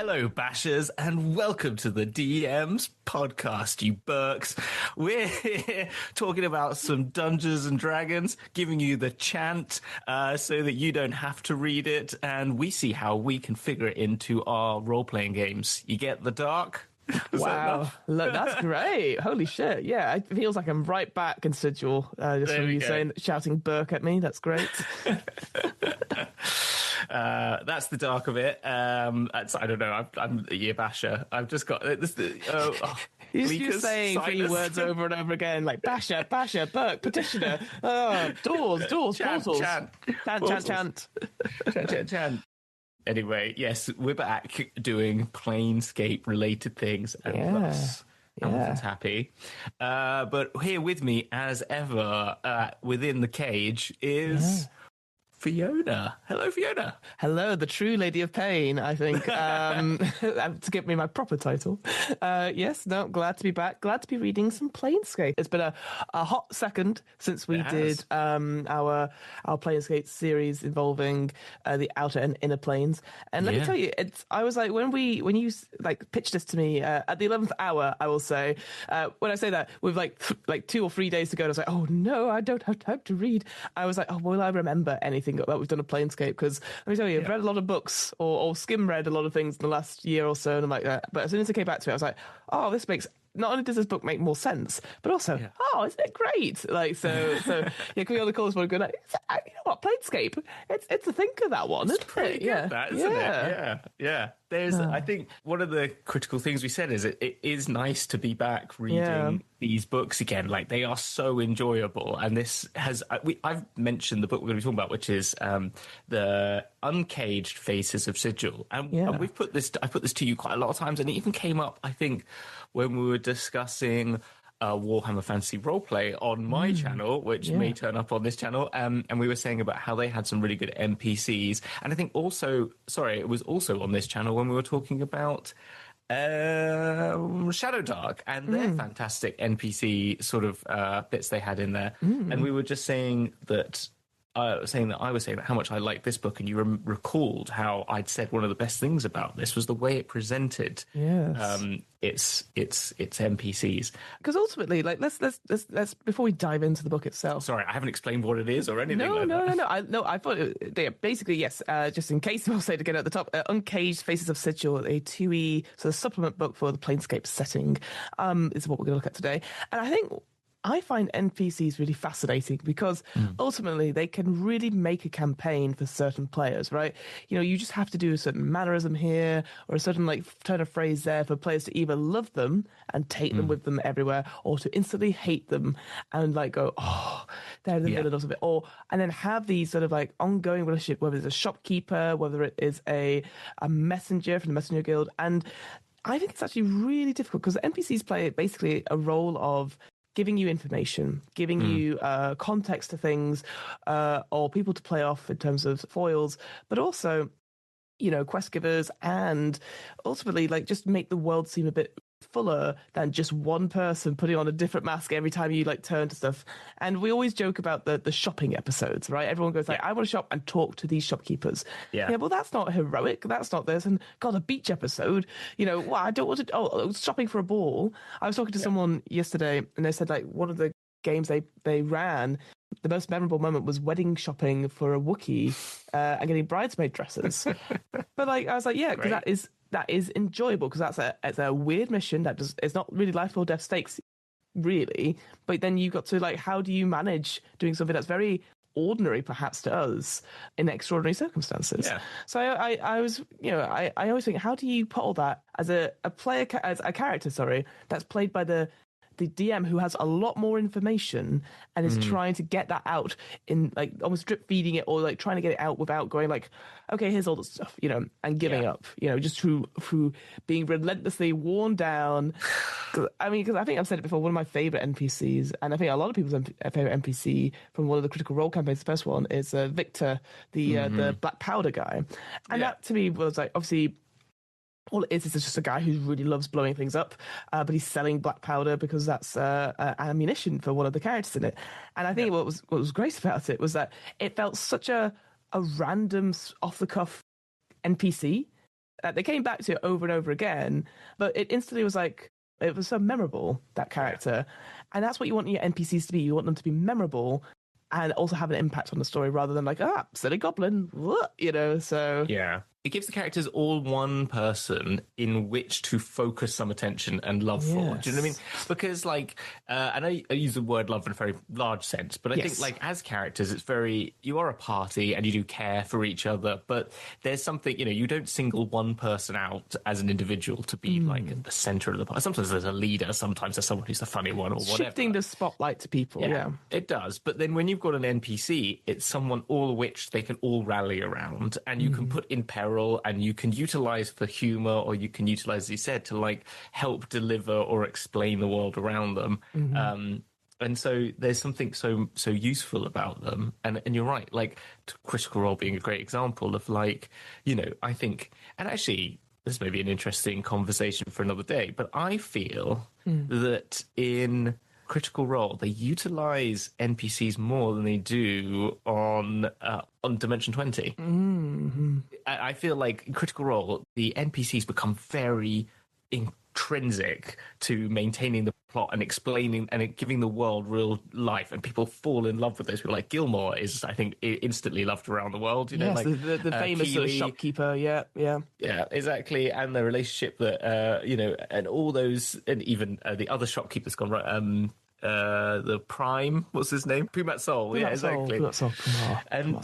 Hello, bashers, and welcome to the DM's podcast, you berks. We're here talking about some Dungeons and Dragons, giving you the chant so that you don't have to read it, and we see how we can figure it into our role-playing games. You get the dark? Wow, look, that's great. Holy shit. Yeah, it feels like I'm right back in Sigil. Just from you saying, shouting berk at me. That's great. That's the dark of it. I don't know. I'm a year basher. I've just got this. You're saying three words over and over again, like basher, berk, petitioner, doors, portals. Chant. Anyway, yes, we're back doing Planescape-related things, and everyone's happy. But here with me, as ever, within the cage, is Fiona. Hello, Fiona. Hello, the true Lady of Pain, I think, to give me my proper title. Glad to be back. Glad to be reading some Planescape. It's been a hot second since we did our Planescape series involving the outer and inner planes. And let me tell you, I was like, when you pitched this to me at the 11th hour, I will say, when I say that, with like 2 or 3 days to go, I was like, oh no, I don't have time to read. I was like, oh, will I remember anything that we've done a Planescape? Because let me tell you, I've read a lot of books or skim read a lot of things in the last year or so, and I'm like that. But as soon as I came back to it, I was like, oh, this makes, not only does this book make more sense, but also, isn't it great? Like, so can we on the call this morning go, like, you know what, Planescape, it's a thinker, that one, isn't it? Isn't it? Yeah. There's, I think, one of the critical things we said is it is nice to be back reading these books again. Like, they are so enjoyable. And this has, I've mentioned the book we're going to be talking about, which is the Uncaged Faces of Sigil. And I put this to you quite a lot of times. And it even came up, I think, when we were discussing Warhammer Fantasy Roleplay on my channel, which may turn up on this channel, and we were saying about how they had some really good NPCs. And I think also, it was also on this channel when we were talking about Shadow Dark and their fantastic NPC sort of bits they had in there. And we were just saying that I was saying how much I liked this book, and you recalled how I'd said one of the best things about this was the way it presented its NPCs. Because ultimately, like, let's before we dive into the book itself. Sorry, I haven't explained what it is or anything. No. I thought basically yes. Just in case we'll say to get at the top, Uncaged Faces of Sigil, a 2e sort of supplement book for the Planescape setting, is what we're going to look at today, and I find NPCs really fascinating because ultimately they can really make a campaign for certain players, right? You know, you just have to do a certain mannerism here or a certain turn of phrase there for players to either love them and take them with them everywhere, or to instantly hate them and go, oh, they're the villain of it, and then have these sort of ongoing relationship, whether it's a shopkeeper, whether it is a messenger from the Messenger Guild. And I think it's actually really difficult because NPCs play basically a role of giving you information, giving you context to things, or people to play off in terms of foils, but also, quest givers, and ultimately just make the world seem a bit fuller than just one person putting on a different mask every time you turn to stuff. And we always joke about the shopping episodes, right? Everyone goes I want to shop and talk to these shopkeepers. Well, that's not heroic, that's not this. And God, a beach episode, well, I don't want to shopping for a ball. I was talking to someone yesterday, and they said one of the games they ran, the most memorable moment was wedding shopping for a Wookiee and getting bridesmaid dresses. But I was because that is enjoyable, because it's a weird mission it's not really life or death stakes, really. But then you've got to how do you manage doing something that's very ordinary, perhaps to us, in extraordinary circumstances? So I was, I always think, how do you put all that as a player, as a character, that's played by the DM, who has a lot more information and is trying to get that out in almost drip feeding it, or trying to get it out without going okay, here's all the stuff, and giving up, just through being relentlessly worn down. Because I think I've said it before, one of my favorite NPCs, and I think a lot of people's favorite NPC from one of the Critical Role campaigns, the first one, is Victor, the black powder guy. And that to me was obviously, all it is just a guy who really loves blowing things up, but he's selling black powder because that's ammunition for one of the characters in it. And I think what was great about it was that it felt such a random, off-the-cuff NPC, They came back to it over and over again, but it instantly was like, it was so memorable, that character. And that's what you want your NPCs to be. You want them to be memorable and also have an impact on the story rather than like, silly goblin, so. Yeah. It gives the characters all one person in which to focus some attention and love for. Do you know what I mean? Because, like, I know I use the word love in a very large sense, but I think, like, as characters, it's very, you are a party and you do care for each other, but there's something, you don't single one person out as an individual to be, like, at the center of the party. Sometimes there's a leader, sometimes there's someone who's the funny one or whatever. Shifting the spotlight to people, It does. But then when you've got an NPC, it's someone all of which they can all rally around, and you can put in peril, and you can utilize for humor, or you can utilize, as you said, to like help deliver or explain the world around them. And so there's something so useful about them. And you're right, like Critical Role being a great example of, like, I think, and actually this may be an interesting conversation for another day, but I feel that in Critical Role, they utilize NPCs more than they do on Dimension 20. I feel like in Critical Role, the NPCs become very intrinsic to maintaining the plot and explaining and giving the world real life, and people fall in love with those people. Like Gilmore is, I think, instantly loved around the world. Like the famous sort of shopkeeper. Yeah, exactly. And the relationship that and all those, and even the other shopkeeper's gone right. The Prime, what's his name? Pumat Sol. Yeah, exactly. And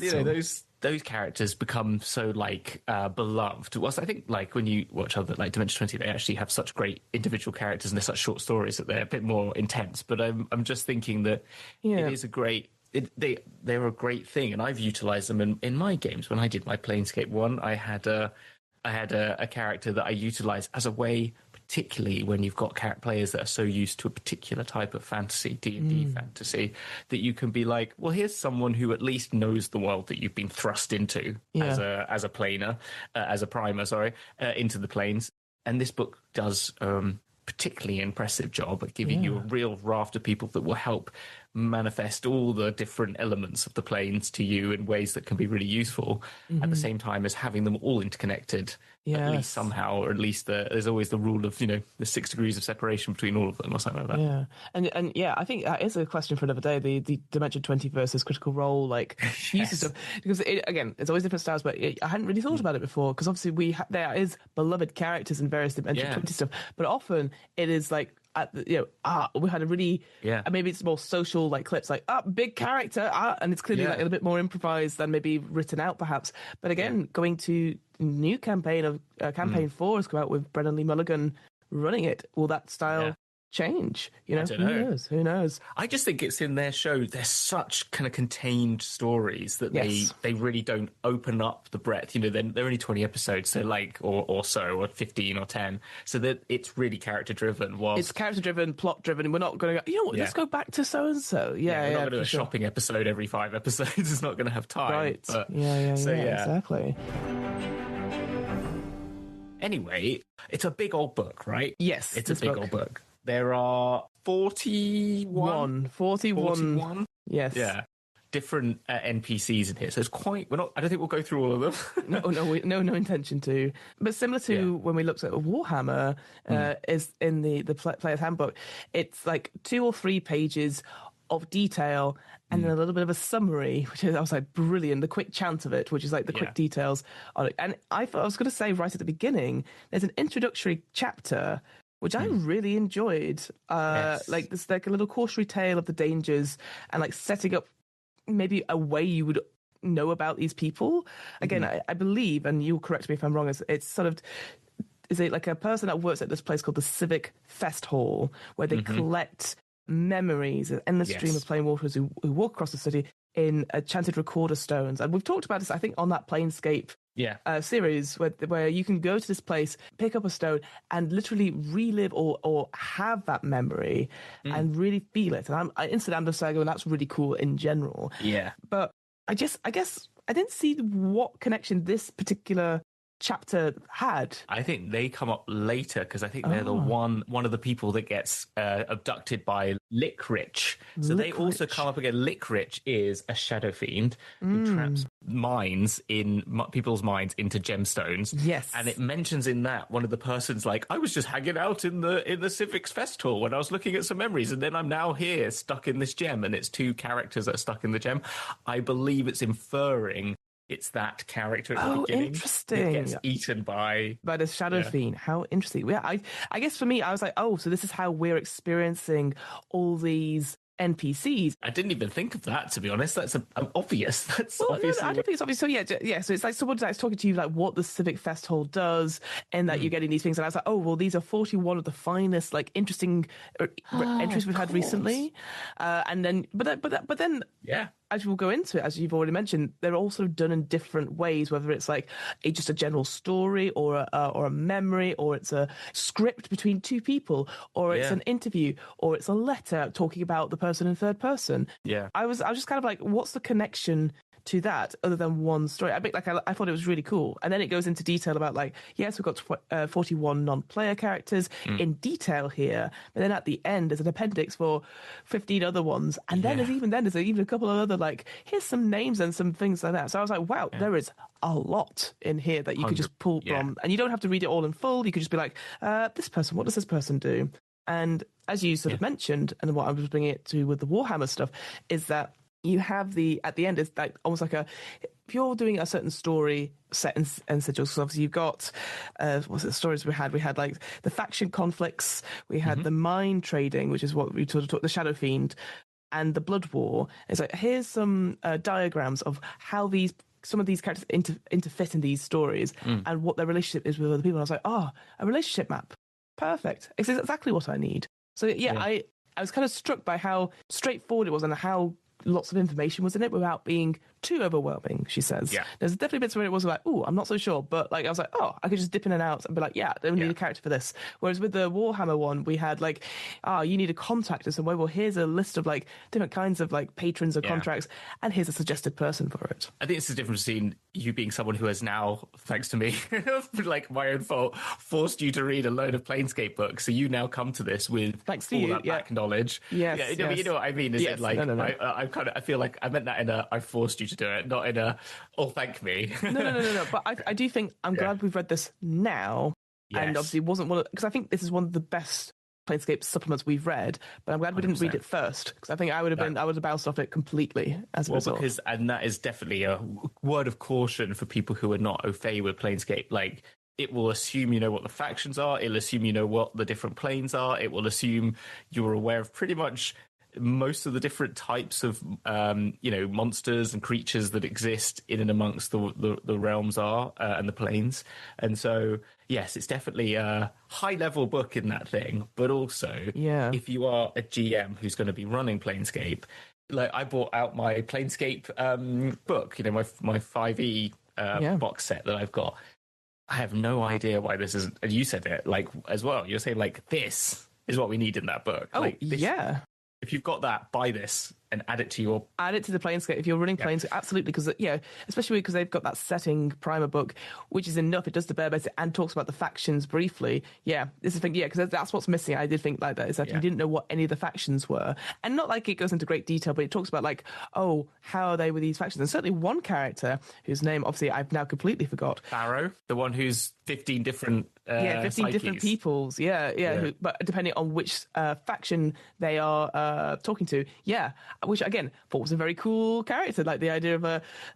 those characters become so like beloved. Whilst I think, like, when you watch other, like Dimension 20, they actually have such great individual characters and they're such short stories that they're a bit more intense. But I'm just thinking that it is a great. They're a great thing, and I've utilized them in my games. When I did my Planescape one, I had a character that I utilized as a way, particularly when you've got players that are so used to a particular type of fantasy, D&D fantasy, that you can be like, well, here's someone who at least knows the world that you've been thrust into as a planer, as a primer, into the planes. And this book does particularly impressive job at giving you a real raft of people that will help manifest all the different elements of the planes to you in ways that can be really useful, at the same time as having them all interconnected at least somehow, or at least there's always the rule of the 6 degrees of separation between all of them or something like that. And I think that is a question for another day, the Dimension 20 versus Critical Role, like uses of, because it's always different styles, but I hadn't really thought about it before, because obviously there is beloved characters in various Dimension 20 stuff, but often it is like, we had a really maybe it's more social, like clips, like big character, and it's clearly like a little bit more improvised than maybe written out perhaps. But again, going to new campaign of campaign 4 has come out with Brennan Lee Mulligan running it. Will that style change? I don't know. Who knows? I just think it's in their show. They're such kind of contained stories that they really don't open up the breadth. They're only 20 episodes, so like or 15 or 10. So that it's really character driven. It's character driven, plot driven. We're not going to go, let's go back to so and so. We're not going to do a shopping episode every 5 episodes. It's not going to have time. Right. But, exactly. Anyway, it's a big old book, right? Yes, it's a big old book. There are 41. Yes. Yeah. Different NPCs in here. So it's quite, I don't think we'll go through all of them. No intention to. But similar to when we looked at Warhammer, is in the Player's Handbook, it's like 2 or 3 pages of detail and then a little bit of a summary, which is, I was like, brilliant. The quick chant of it, which is like the quick details on it. And I was going to say right at the beginning, there's an introductory chapter which I really enjoyed. Like this, like a little cautionary tale of the dangers and like setting up maybe a way you would know about these people. Again, I believe, and you'll correct me if I'm wrong, it's sort of, is it like a person that works at this place called the Civic Fest Hall, where they collect memories, an endless stream of Planewalkers who walk across the city in chanted recorder stones. And we've talked about this, I think, on that Planescape series, where you can go to this place, pick up a stone, and literally relive or have that memory and really feel it. And I'm into Amber Saga, and that's really cool in general. Yeah. But I guess I didn't see what connection this particular chapter had? I think they come up later because I think they're the one of the people that gets abducted by Lickrich. So they also come up again. Lickrich is a shadow fiend who traps people's minds into gemstones. Yes, and it mentions in that one of the persons like, I was just hanging out in the Civics Fest Hall when I was looking at some memories, and then I'm now here stuck in this gem, and it's two characters that are stuck in the gem. I believe it's inferring it's that character at the beginning. Interesting. It gets eaten by the shadow fiend. How interesting. Yeah, I guess for me, I was like, oh, so this is how we're experiencing all these NPCs. I didn't even think of that, to be honest. That's obvious. That's obvious. No, I don't think it's obvious. So yeah. So it's like someone that's talking to you like what the Civic Fest Hall does, and that you're getting these things. And I was like, oh, well, these are 41 of the finest, like interesting entries we've had recently. And then, but then, yeah. As we'll go into it, as you've already mentioned, they're also done in different ways, whether it's like just a general story or a memory, or it's a script between two people, or it's an interview, or it's a letter talking about the person in third person. Yeah. I was just kind of like, what's the connection to that other than one story? I thought it was really cool. And then it goes into detail about like, yes, we've got 41 non-player characters in detail here, but then at the end there's an appendix for 15 other ones, and then there's even a couple of other like, here's some names and some things like that. So I was like, wow, there is a lot in here that you could just pull from, and you don't have to read it all in full. You could just be like, this person, what does this person do? And as you sort of mentioned, and what I was bringing it to with the Warhammer stuff, is that you have at the end, it's like almost like if you're doing a certain story set in sigils, because obviously you've got, what's the stories we had? We had like the faction conflicts, we had the mind trading, which is what we sort of talked, the Shadow Fiend, and the Blood War. It's like, here's some diagrams of how some of these characters interfit in these stories and what their relationship is with other people. And I was like, a relationship map. Perfect. It's exactly what I need. So I was kind of struck by how straightforward it was and how lots of information was in it without being too overwhelming, she says. Yeah. There's definitely bits where it was like, oh, I'm not so sure. But like, I was like, oh, I could just dip in and out and be like, I don't need a character for this. Whereas with the Warhammer one, we had like, you need a contact in some way. Well, here's a list of like different kinds of like patrons or contracts, and here's a suggested person for it. I think it's the difference between you being someone who has now, thanks to me, like my own fault, forced you to read a load of Planescape books. So you now come to this with all that back knowledge. Yes, But you know what I mean? Is it like, no. I feel like I meant that in a, I forced you to do it, not in a, oh, thank me. No. But I do think I'm glad we've read this now. Yes. And obviously it wasn't because I think this is one of the best Planescape supplements we've read, but I'm glad we didn't read it first, because I think I would have bounced off it completely as a result. And that is definitely a word of caution for people who are not au fait with Planescape. Like, it will assume you know what the factions are, it'll assume you know what the different planes are, it will assume you're aware of pretty much most of the different types of monsters and creatures that exist in and amongst the realms and the planes. And so yes, it's definitely a high level book in that thing, but also if you are a GM who's going to be running Planescape, like I bought out my Planescape book, my 5e box set that I've got. I have no idea why this isn't, and you said it like as well, you're saying like, this is what we need in that book. If you've got that, buy this and add it to the Planescape. If you're running Planescape, absolutely, because especially because they've got that setting primer book, which is enough. It does the bare basic and talks about the factions briefly. Yeah, this is the thing. Yeah, because that's what's missing. I did think like that, is that you didn't know what any of the factions were, and not like it goes into great detail, but it talks about like, oh, how are they with these factions? And certainly one character whose name obviously I've now completely forgot. Barrow, the one who's 15 different 15 psyches. Different peoples. But depending on which faction they are talking to, which again thought was a very cool character. Like the idea of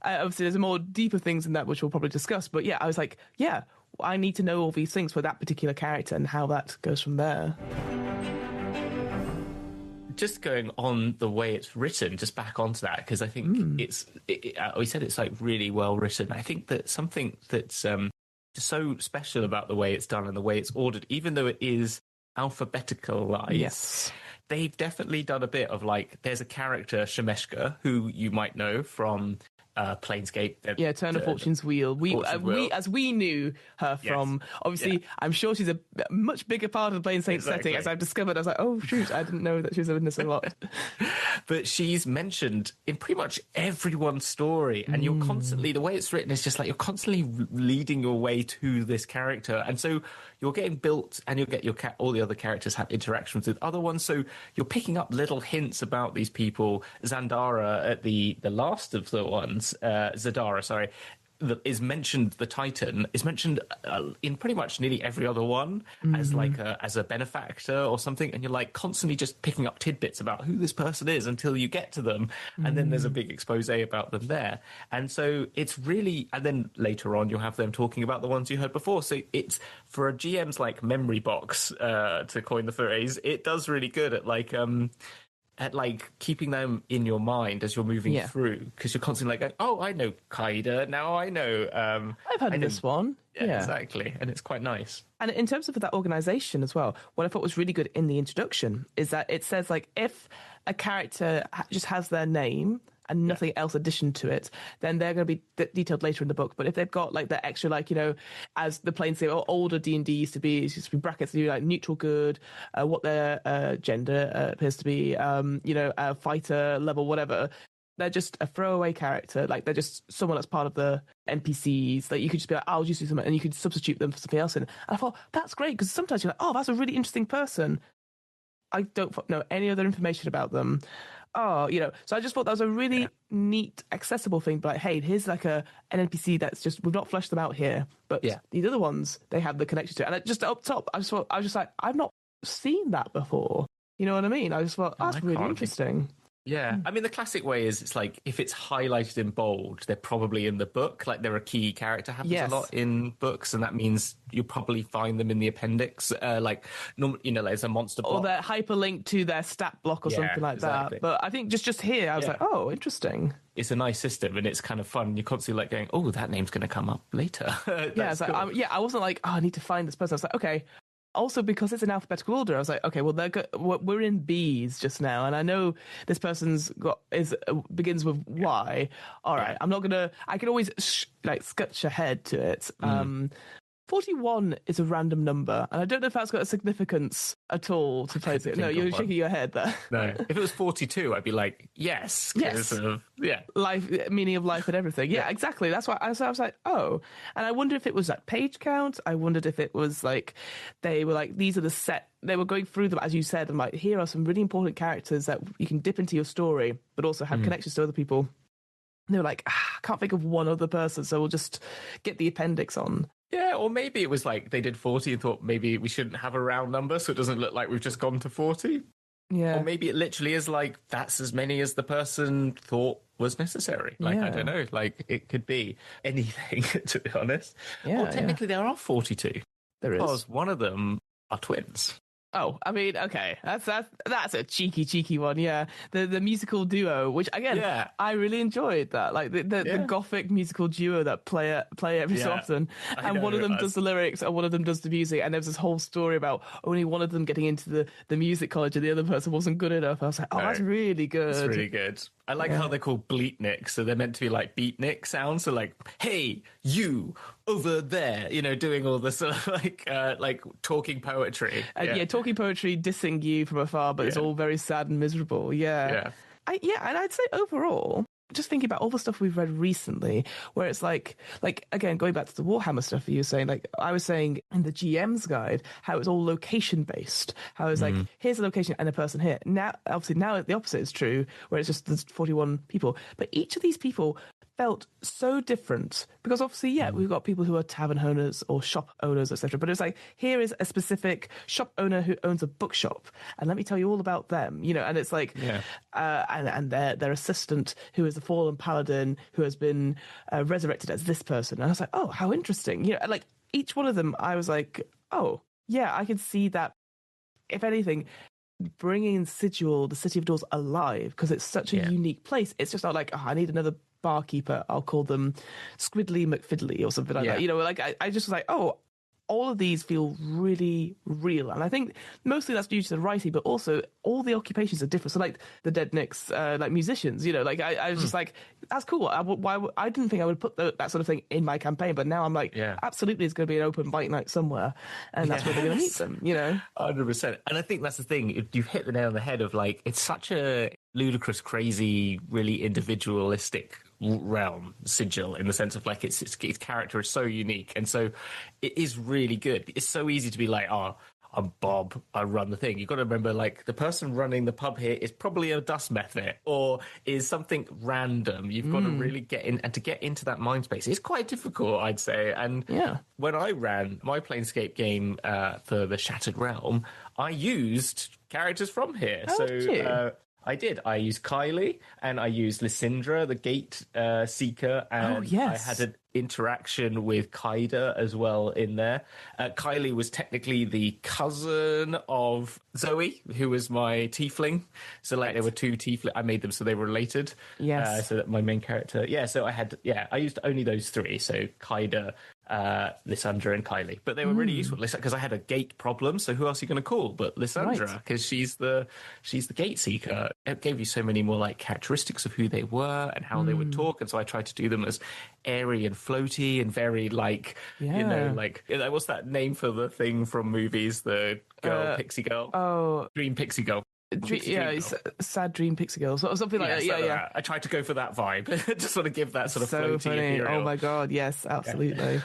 obviously there's more deeper things in that which we'll probably discuss. But I was like, I need to know all these things for that particular character and how that goes from there. Just going on the way it's written, just back onto that, because I think we said it's like really well written. I think that something that's so special about the way it's done and the way it's ordered, even though it is alphabeticalized, they've definitely done a bit of like, there's a character, Shemeshka, who you might know from Planescape. Yeah, Turn of Fortune's Wheel. We as we knew her from, obviously, I'm sure she's a much bigger part of the Planescape setting, as I've discovered. I was like, oh, shoot, I didn't know that she was in this a lot. But she's mentioned in pretty much everyone's story, and you're constantly, the way it's written is just like you're constantly leading your way to this character. And so you're getting built, and you'll get all the other characters have interactions with other ones. So you're picking up little hints about these people. Zandara at the last of the ones, Zadara, sorry, is mentioned. The Titan is mentioned in pretty much nearly every other one as like as a benefactor or something, and you're like constantly just picking up tidbits about who this person is until you get to them, and then there's a big expose about them there. And so it's really, and then later on you'll have them talking about the ones you heard before. So it's, for a GM's like memory box, to coin the phrase, it does really good at keeping them in your mind as you're moving through, because you're constantly like, oh, I know Kaida, now I know. I've heard of this one. Yeah, exactly. And it's quite nice. And in terms of that organization as well, what I thought was really good in the introduction is that it says, like, if a character just has their name and nothing else addition to it, then they're going to be detailed later in the book. But if they've got like the extra, like, you know, as the Planescape or older D&D used to be brackets, to do like neutral good, what their gender appears to be, you know, fighter level, whatever. They're just a throwaway character. Like, they're just someone that's part of the NPCs. Like, you could just be like, I'll just do something, and you could substitute them for something else in. And I thought, that's great, because sometimes you're like, oh, that's a really interesting person. I don't know any other information about them. Oh, you know, so I just thought that was a really neat, accessible thing. But like, hey, here's like an NPC that's just, we've not fleshed them out here, but these other ones, they have the connection to it. And just up top, I was just like, I've not seen that before. You know what I mean? I just thought, that's really interesting. Yeah. I mean, the classic way is, it's like, if it's highlighted in bold, they're probably in the book. Like, they're a key character, happens a lot in books, and that means you'll probably find them in the appendix. Like, you know, there's a monster block. Or they're hyperlinked to their stat block or something like that. But I think just here, I was like, oh, interesting. It's a nice system, and it's kind of fun. You're constantly like going, oh, that name's going to come up later. It's like, cool. I wasn't like, oh, I need to find this person. I was like, okay. Also, because it's in alphabetical order, I was like, okay, well, we're in B's just now, and I know this person's begins with Y. All right, I'm not gonna. I can always sketch ahead to it. 41 is a random number, and I don't know if that's got a significance at all to place it. No, you're shaking your head there. No, if it was 42, I'd be like, yes. Life, meaning of life and everything. Yeah, exactly. That's why I was like, oh. And I wonder if it was like page count. I wondered if it was like, they were like, these are the set, they were going through them, as you said, and like, here are some really important characters that you can dip into your story, but also have connections to other people. And they were like, I can't think of one other person, so we'll just get the appendix on. Yeah, or maybe it was like they did 40 and thought maybe we shouldn't have a round number so it doesn't look like we've just gone to 40. Yeah. Or maybe it literally is like, that's as many as the person thought was necessary. Like, I don't know. Like, it could be anything, to be honest. Yeah, well, technically there are 42. There is. Because one of them are twins. Oh, I mean, okay, that's a cheeky one, yeah. The musical duo, which again, I really enjoyed that, like the gothic musical duo that play every so often, and one of them does the lyrics and one of them does the music, and there was this whole story about only one of them getting into the music college and the other person wasn't good enough. I was like, oh, that's really good. It's really good. I like how they're called bleatniks, so they're meant to be like beatnik sounds. So like, hey, you over there, you know, doing all this sort of like talking poetry. Talking poetry, dissing you from afar, but it's all very sad and miserable. Yeah. And I'd say overall, just thinking about all the stuff we've read recently, where it's like again, going back to the Warhammer stuff you were saying, like I was saying in the GM's guide, how it's all location based, how it's like, here's a location and a person here. Now the opposite is true, where it's just there's 41 people, but each of these people felt so different, because obviously, we've got people who are tavern owners or shop owners, etc. But it's like, here is a specific shop owner who owns a bookshop, and let me tell you all about them, you know. And it's like, and their assistant, who is the fallen paladin, who has been resurrected as this person. And I was like, oh, how interesting, you know. Like each one of them, I was like, oh, yeah, I can see that. If anything, bringing Sigil, the City of Doors, alive, because it's such a unique place. It's just not like, oh, I need another barkeeper, I'll call them Squidly McFiddly or something like that. You know, like I just was like, oh, all of these feel really real. And I think mostly that's due to the writing, but also all the occupations are different. So like the Dead Nicks, like musicians, like I was just like, that's cool. I didn't think I would put that sort of thing in my campaign, but now I'm like, absolutely, it's going to be an open bike night somewhere, and that's where they're going to meet them. 100%. And I think that's the thing. You've hit the nail on the head of like, it's such a ludicrous, crazy, really individualistic realm, Sigil, in the sense of like its character is so unique, and so it is really good. It's so easy to be like, oh, I'm Bob, I run the thing. You've got to remember, like, the person running the pub here is probably a dust method or is something random. You've got to really get in, and to get into that mind space is quite difficult, I'd say. And when I ran my Planescape game for the Shattered Realm, I used characters from here. I did. I used Kylie, and I used Lysindra, the Gate Seeker, and I had an interaction with Kaida as well in there. Kylie was technically the cousin of Zoe, who was my tiefling. So like there were two tiefling. I made them so they were related. Yes. So that my main character. So I used only those three. So Kaida, Lysandra and Kylie, but they were really useful because I had a gate problem. So who else are you going to call but Lysandra? Because she's the gate seeker. It gave you so many more like characteristics of who they were and how they would talk, and so I tried to do them as airy and floaty and very like what's that name for the thing from movies? The girl, pixie girl, dream pixie girl. Sad dream pixie girl, or something like that. I tried to go for that vibe, just sort of give that sort of so floaty funny. ethereal. Oh my god, yes, absolutely.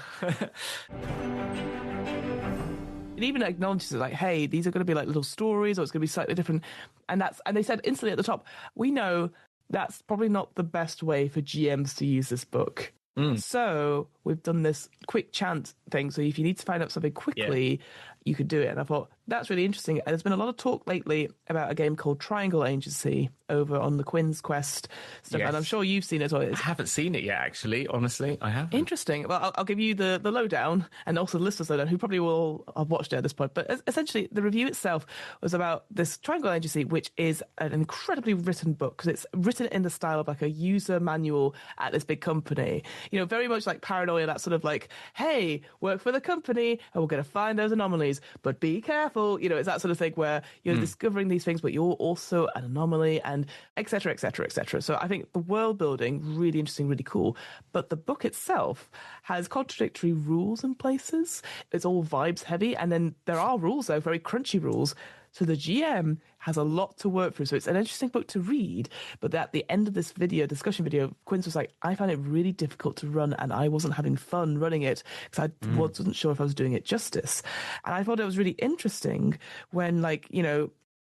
It even acknowledges it, like, hey, these are going to be like little stories, or it's going to be slightly different, and they said instantly at the top, we know that's probably not the best way for GMs to use this book. So we've done this quick chant thing. So if you need to find out something quickly, you could do it. And I thought that's really interesting. And there's been a lot of talk lately about a game called Triangle Agency over on the Quinn's Quest stuff. And I'm sure you've seen it. I haven't seen it yet, actually. Honestly, I haven't. Interesting. Well, I'll give you the lowdown, and also the listeners lowdown, who probably will have watched it at this point. But essentially, the review itself was about this Triangle Agency, which is an incredibly written book, because it's written in the style of like a user manual at this big company. Very much like Paranoia, that sort of like, hey, work for the company, and we're going to find those anomalies, but be careful. It's that sort of thing where you're discovering these things, but you're also an anomaly, and et cetera, et cetera, et cetera. So I think the world building, really interesting, really cool. But the book itself has contradictory rules in places. It's all vibes heavy. And then there are rules, though, very crunchy rules. So the GM has a lot to work through. So it's an interesting book to read. But at the end of this discussion video, Quince was like, I found it really difficult to run, and I wasn't having fun running it because I wasn't sure if I was doing it justice. And I thought it was really interesting when, like,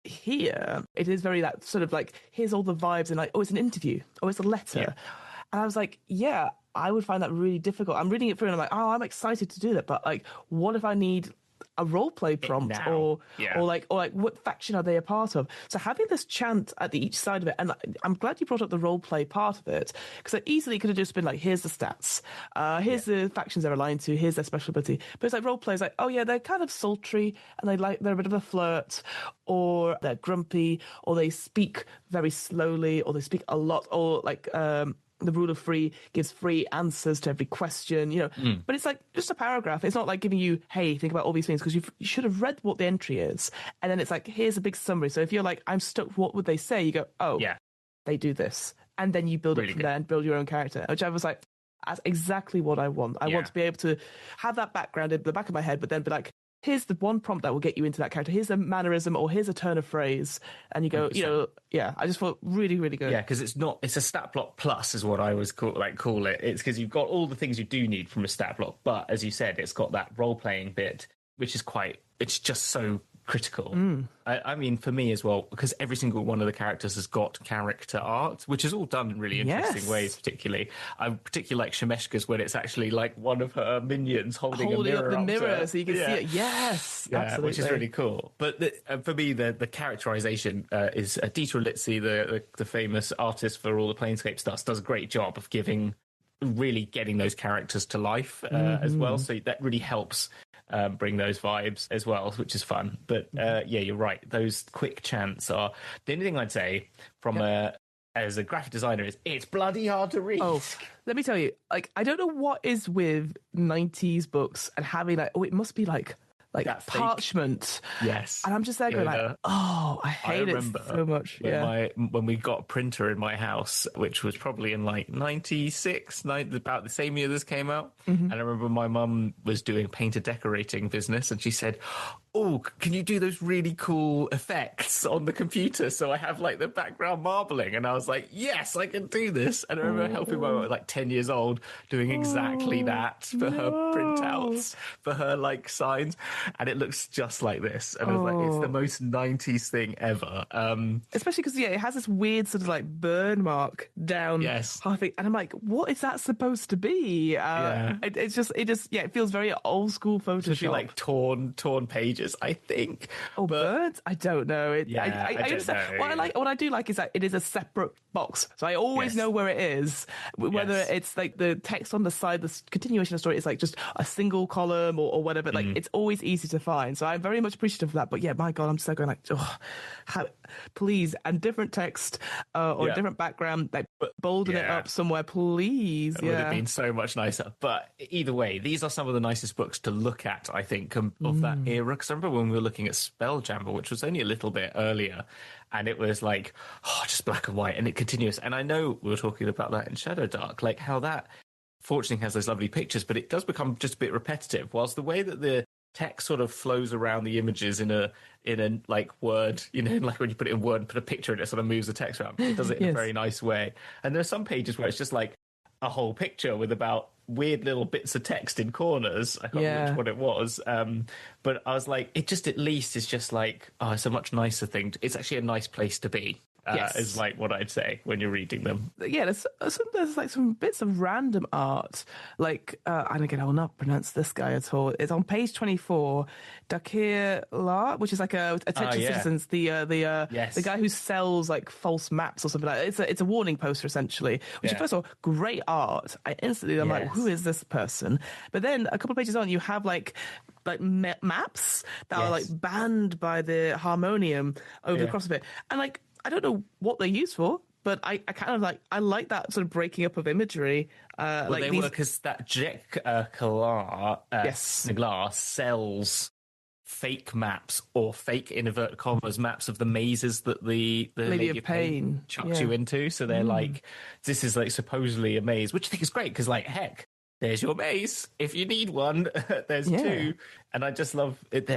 here it is very that sort of like, here's all the vibes, and like, oh, it's an interview, oh, it's a letter. And I was like, I would find that really difficult. I'm reading it through and I'm like, oh, I'm excited to do that. But like, what if I need a role play prompt or like what faction are they a part of? So having this chant at each side of it, and I'm glad you brought up the role play part of it, because it easily could have just been like, here's the stats, here's the factions they're aligned to, here's their special ability. But it's like role play is like, oh yeah, they're kind of sultry and they're a bit of a flirt, or they're grumpy, or they speak very slowly, or they speak a lot, or like the rule of three gives three answers to every question, but it's like just a paragraph. It's not like giving you, hey, think about all these things, because you should have read what the entry is. And then it's like, here's a big summary. So if you're like, I'm stuck, what would they say? You go, oh, they do this. And then you build it from there and build your own character, which I was like, that's exactly what I want. I want to be able to have that background in the back of my head, but then be like, here's the one prompt that will get you into that character. Here's a mannerism, or here's a turn of phrase. And you go, 100%. I just thought really, really good. Yeah, because it's a stat block plus is what I was call it. It's because you've got all the things you do need from a stat block. But as you said, it's got that role-playing bit, which is it's just so critical. I mean, for me as well, because every single one of the characters has got character art, which is all done in really interesting ways. Particularly, I particularly like Shemeshka's, when it's actually like one of her minions holding a mirror up the mirror so you can see it. Yes, absolutely, which is really cool. But for me, the characterization is Dieter Litzy, the famous artist for all the Planescape stuff, does a great job of really getting those characters to life as well. So that really helps bring those vibes as well, which is fun. But you're right. Those quick chants are the only thing I'd say from a as a graphic designer is it's bloody hard to read. Oh, let me tell you, like, I don't know what is with 90s books and having like, it must be like that parchment. Yes. And I'm just there going like, I hate it so much. When we got a printer in my house, which was probably in like 96, about the same year this came out. And I remember my mum was doing painter decorating business, and she said, oh, can you do those really cool effects on the computer? So I have like the background marbling. And I was like, yes, I can do this. And I remember helping my mum, like 10 years old, doing exactly that for her printouts, for her like signs. And it looks just like this. And I was like, it's the most 90s thing ever. Especially because, it has this weird sort of like burn mark down half it. And I'm like, what is that supposed to be? It feels very old school Photoshop. Especially like torn pages, I think. Birds? I don't know. I don't know. What I do like is that it is a separate box. So I always know where it is. Whether it's like the text on the side, the continuation of the story is like just a single column or whatever. Like it's always easy to find. So I'm very much appreciative of that. But yeah, my God, I'm so going like, please, and different text or a different background, like bolden it up somewhere, please. It would have been so much nicer. But either way, these are some of the nicest books to look at, I think, of that era. Because I remember when we were looking at Spelljammer, which was only a little bit earlier, and it was like, just black and white, and it continues. And I know we were talking about that in Shadow Dark, like how that fortunately has those lovely pictures, but it does become just a bit repetitive. Whilst the way that the text sort of flows around the images in a like Word, like when you put it in Word and put a picture in it, sort of moves the text around. It does it in a very nice way. And there are some pages where it's just like a whole picture with about weird little bits of text in corners. I can't remember what it was. But I was like, it just at least is just like, it's a much nicer thing. It's actually a nice place to be. Is like what I'd say when you're reading them. Yeah, there's like some bits of random art, like and again I will not pronounce this guy at all. It's on page 24, Dakir La, which is like a Attention Citizens, the guy who sells like false maps or something like that. It's a warning poster essentially. Which first of all, great art. I'm like, who is this person? But then a couple of pages on, you have like maps that are like banned by the harmonium over the cross of it, and like, I don't know what they're used for, but I kind of I like that sort of breaking up of imagery. They work as that Jack Sniglar sells fake maps or fake, in inverted commas, maps of the mazes that the Lady of Pain chucks you into. So they're like, this is like supposedly a maze, which I think is great because, like, heck, there's your maze. If you need one, there's two. And I just love it.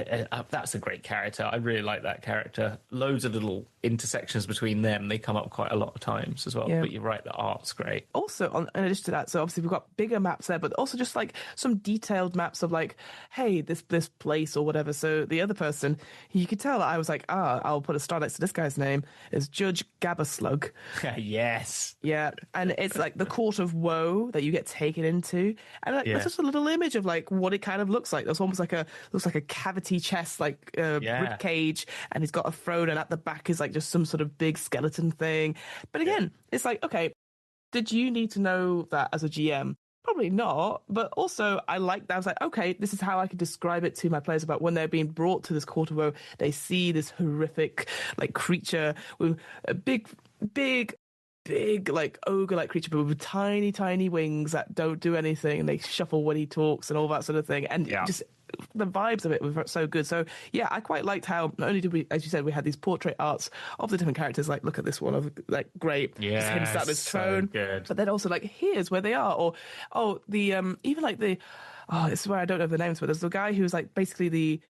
That's a great character. I really like that character. Loads of little intersections between them. They come up quite a lot of times as well. Yeah. But you're right, the art's great. Also, in addition to that, so obviously we've got bigger maps there, but also just like some detailed maps of like, hey, this place or whatever. So the other person, you could tell I was like, I'll put a star next to this guy's name, is Judge Gabberslug. Yes. Yeah. And it's like the court of woe that you get taken into. And like, there's just a little image of like what it kind of looks like. There's almost like looks like a cavity chest, like rib cage, and he's got a throne, and at the back is like just some sort of big skeleton thing. But again, it's like, okay, did you need to know that as a GM? Probably not. But also, I like that. I was like, okay, this is how I could describe it to my players about when they're being brought to this court of woe. They see this horrific like creature with a big like ogre-like creature, but with tiny wings that don't do anything, and they shuffle when he talks and all that sort of thing. And just the vibes of it were so good. So yeah, I quite liked how not only did we, as you said, we had these portrait arts of the different characters. Like, look at this one of like great, just him sat on his throne. Good. But then also like, here's where they are, or the even like the this is where I don't know the names, but there's the guy who's like basically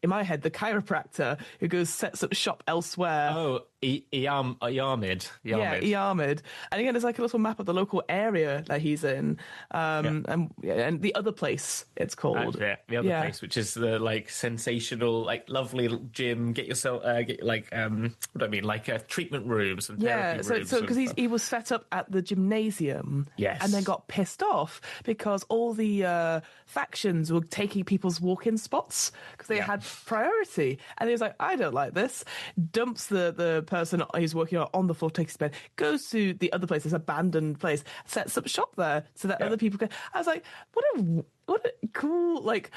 in my head, the chiropractor who goes sets up shop elsewhere. Oh, Iarmid. Yeah, Iarmid. And again, there's like a little map of the local area that he's in, and the other place it's called. The other place, which is the like sensational, like lovely little gym. Get yourself, like treatment rooms and therapy rooms. So because he was set up at the gymnasium, and then got pissed off because all the factions were taking people's walk-in spots because they had priority, and he was like, I don't like this. Dumps the person he's working on the floor, takes his bed, goes to the other place, this abandoned place, sets up shop there so that other people can. I was like, what a cool, like,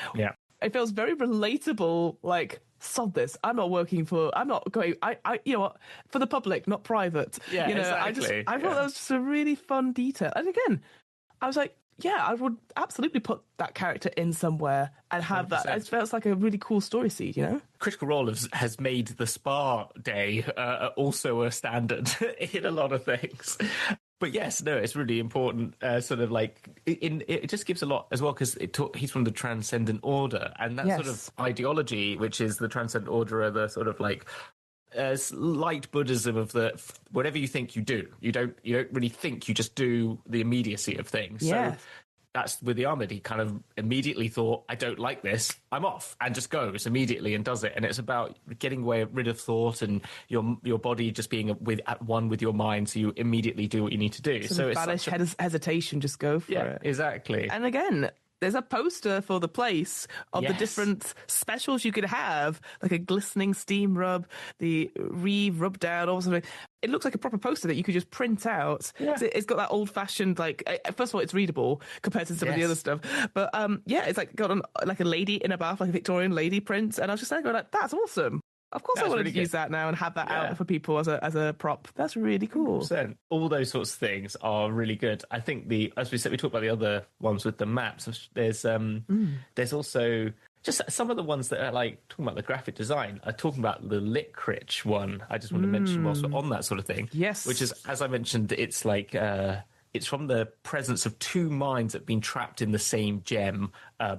it feels very relatable, like sod this. I'm not going, you know what, for the public, not private. Yeah, you know, exactly. I thought that was just a really fun detail. And again, I was like, yeah, I would absolutely put that character in somewhere and have 100%. That. It feels like a really cool story seed, you know? Critical Role has made the Spa Day also a standard in a lot of things. But yes, no, it's really important. Sort of like it just gives a lot as well because he's from the Transcendent Order, and that sort of ideology, which is the Transcendent Order, are the sort of like light Buddhism of the whatever you think you do. You don't really think, you just do the immediacy of things. Yes. So that's with the Armored. He kind of immediately thought, I don't like this, I'm off, and just goes immediately and does it. And it's about getting rid of thought and your body just being at one with your mind, so you immediately do what you need to do. So it's banish hesitation, just go for it. Exactly. And again, there's a poster for the place of the different specials you could have, like a glistening steam rub, the rub down, all something. It looks like a proper poster that you could just print out. Yeah. It's got that old-fashioned, like, first of all, it's readable compared to some of the other stuff. But it's like got like a lady in a bath, like a Victorian lady print. And I was just going like, that's awesome. Of course, I wanted to use that now and have that out for people as a prop. That's really cool. 100%. All those sorts of things are really good. I think as we said, we talked about the other ones with the maps. There's also just some of the ones that are like talking about the graphic design. Talking about the Lickrich one. I just want to mention whilst we're on that sort of thing. Yes, which is, as I mentioned, it's like. It's from the presence of two minds that have been trapped in the same gem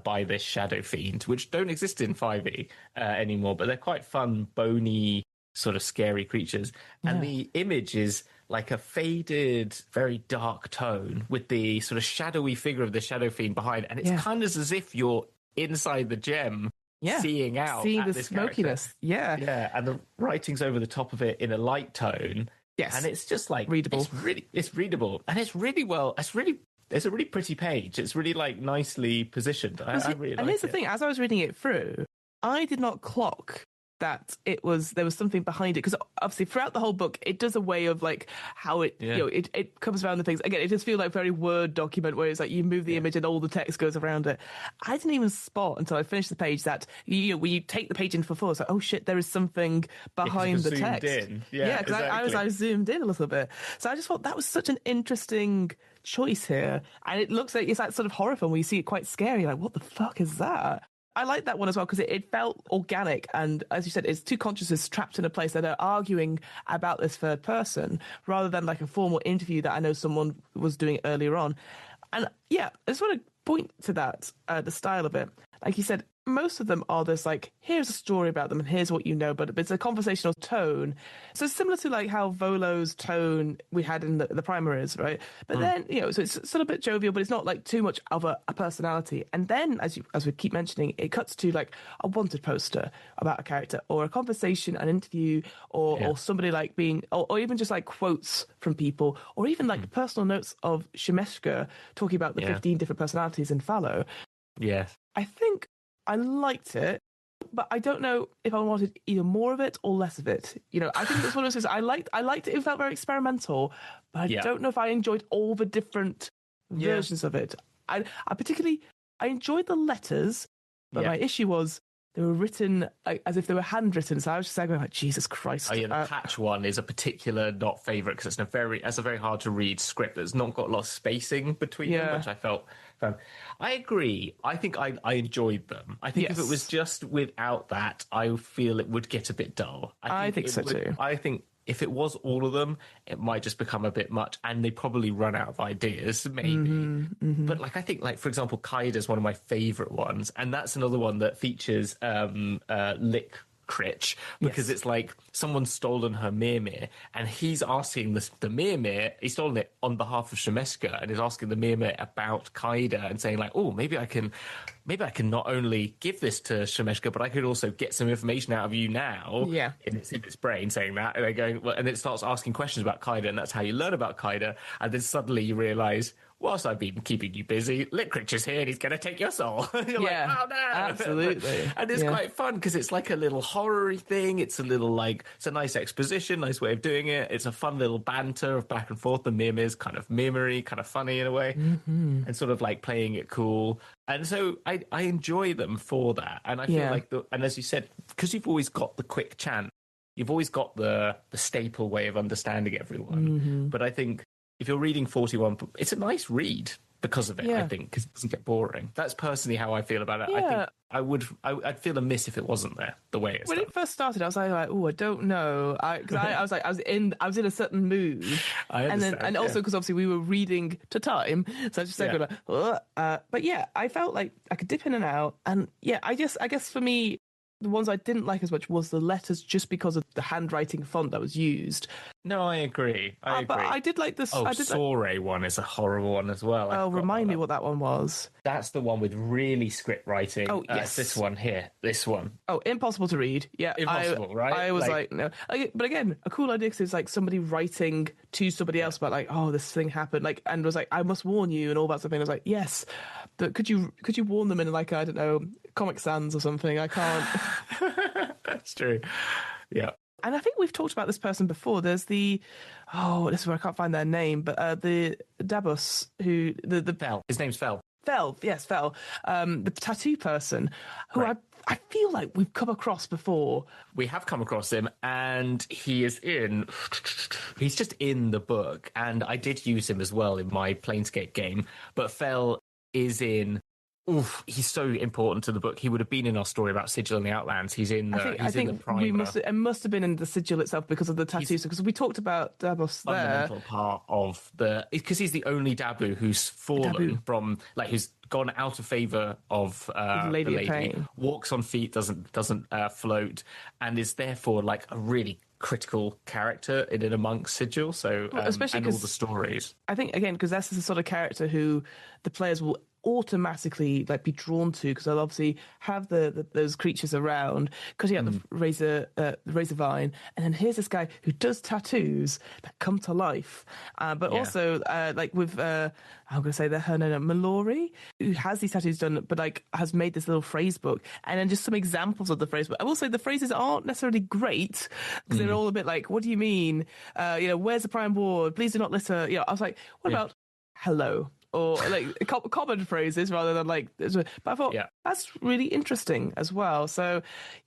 by this shadow fiend, which don't exist in 5e anymore, but they're quite fun, bony, sort of scary creatures. Yeah. And the image is like a faded, very dark tone with the sort of shadowy figure of the shadow fiend behind. And it's kind of as if you're inside the gem, seeing the smokiness. Character. Yeah. And the writing's over the top of it in a light tone. Yes, and it's just like readable. It's readable, and it's really well. It's a really pretty page. It's really like nicely positioned. I really like it. And here's the thing: as I was reading it through, I did not clock that there was something behind it, because obviously throughout the whole book it does a way of like how it it comes around the things. Again, it just feels like very Word document where it's like you move the image and all the text goes around it. I didn't even spot until I finished the page that when you take the page in for full, it's like, oh shit, there is something behind the text. Because I zoomed in a little bit, so I just thought that was such an interesting choice here. And it looks like it's that sort of horror film where you see it quite scary, like what the fuck is that? I like that one as well because it felt organic, and as you said, it's two consciousness trapped in a place that are arguing about this third person rather than like a formal interview that I know someone was doing earlier on. And I just want to point to that, the style of it. Like you said, most of them are this like, here's a story about them and here's what you know, but it's a conversational tone. So similar to like how Volo's tone we had in the primer is, right? But then, so it's sort of a bit jovial, but it's not like too much of a personality. And then, as we keep mentioning, it cuts to like a wanted poster about a character, or a conversation, an interview, or somebody like being, or even just like quotes from people, or even like personal notes of Shemeshka talking about the 15 different personalities in Fallow. Yes. I think I liked it, but I don't know if I wanted either more of it or less of it. I think it's one of those things. I liked it. It felt very experimental, but I don't know if I enjoyed all the different versions of it. I particularly enjoyed the letters, but my issue was they were written as if they were handwritten. So I was just going like, Jesus Christ. Oh yeah, the patch one is a particular not favourite because it's a very hard to read script that's not got a lot of spacing between them, which I felt. I agree. I think I enjoyed them. I think if it was just without that, I feel it would get a bit dull. I think so too. I think if it was all of them, it might just become a bit much, and they probably run out of ideas, maybe. But I think, for example, Kaida is one of my favourite ones, and that's another one that features Lickrich, because it's like someone's stolen her Mimir, and he's asking the Mimir, he's stolen it on behalf of Shemeshka, and is asking the Mimir about Kaida and saying like, oh, maybe I can not only give this to Shemeshka, but I could also get some information out of you now. Yeah. In its brain saying that, and they're going, well, and it starts asking questions about Kaida, and that's how you learn about Kaida, and then suddenly you realise, whilst I've been keeping you busy, Licorice is here and he's going to take your soul. You're like, oh no. Absolutely. And it's quite fun because it's like a little horror-y thing. It's a little like, it's a nice exposition, nice way of doing it. It's a fun little banter of back and forth. The meme is kind of memery, kind of funny in a way, and sort of like playing it cool. And so I enjoy them for that. And I feel like, and as you said, because you've always got the quick chant, you've always got the staple way of understanding everyone. But I think if you're reading 41, it's a nice read because of it, I think, because it doesn't get boring. That's personally how I feel about it. Yeah. I think I'd feel amiss if it wasn't there, the way it's when done. it first started, I was like, oh, I don't know, because I was in a certain mood, I understand, and also because obviously we were reading to time, so I was just like, but yeah, I felt like I could dip in and out, and yeah, I guess for me, the ones I didn't like as much was the letters, just because of the handwriting font that was used. No, I agree. But I did like this. Soiree one is a horrible one as well. Remind me what that one was. That's the one with really script writing. Oh, yes. This one here. This one. Oh, impossible to read. Yeah. Impossible, right? I was like no. But again, a cool idea, because it's like somebody writing to somebody else about like, oh, this thing happened, like, and was like, I must warn you and all that sort of thing. I was like, yes, but could you warn them in like, I don't know, Comic Sans or something? I can't. That's true. Yeah. And I think we've talked about this person before. There's this is where I can't find their name, but the Dabus, who the Fel. His name's Fel. Fel, yes, Fel. The tattoo person, who I feel like we've come across before. We have come across him, and he's just in the book, and I did use him as well in my Planescape game, but Fel is in... Oof, he's so important to the book. He would have been in our story about Sigil and the Outlands. He's in the I think the primer. It must have been in the Sigil itself because of the tattoos. Because we talked about Davos there. Fundamental part of because he's the only Dabu who's fallen from, like, who's gone out of favour of the lady. Of Pain. Walks on feet, doesn't float, and is therefore like a really critical character in and amongst Sigil. So especially and all the stories. I think again because that's the sort of character who the players will automatically like be drawn to, because they'll obviously have those creatures around, because you have the razor vine, and then here's this guy who does tattoos that come to life, but also like with I'm going to say her name, Mallory, who has these tattoos done, but like has made this little phrase book, and then just some examples of the phrase book. I will say the phrases aren't necessarily great, because they're all a bit like, what do you mean? Where's the prime board? Please do not litter. I was like, what about hello? Or like common phrases rather than like, but I thought that's really interesting as well. So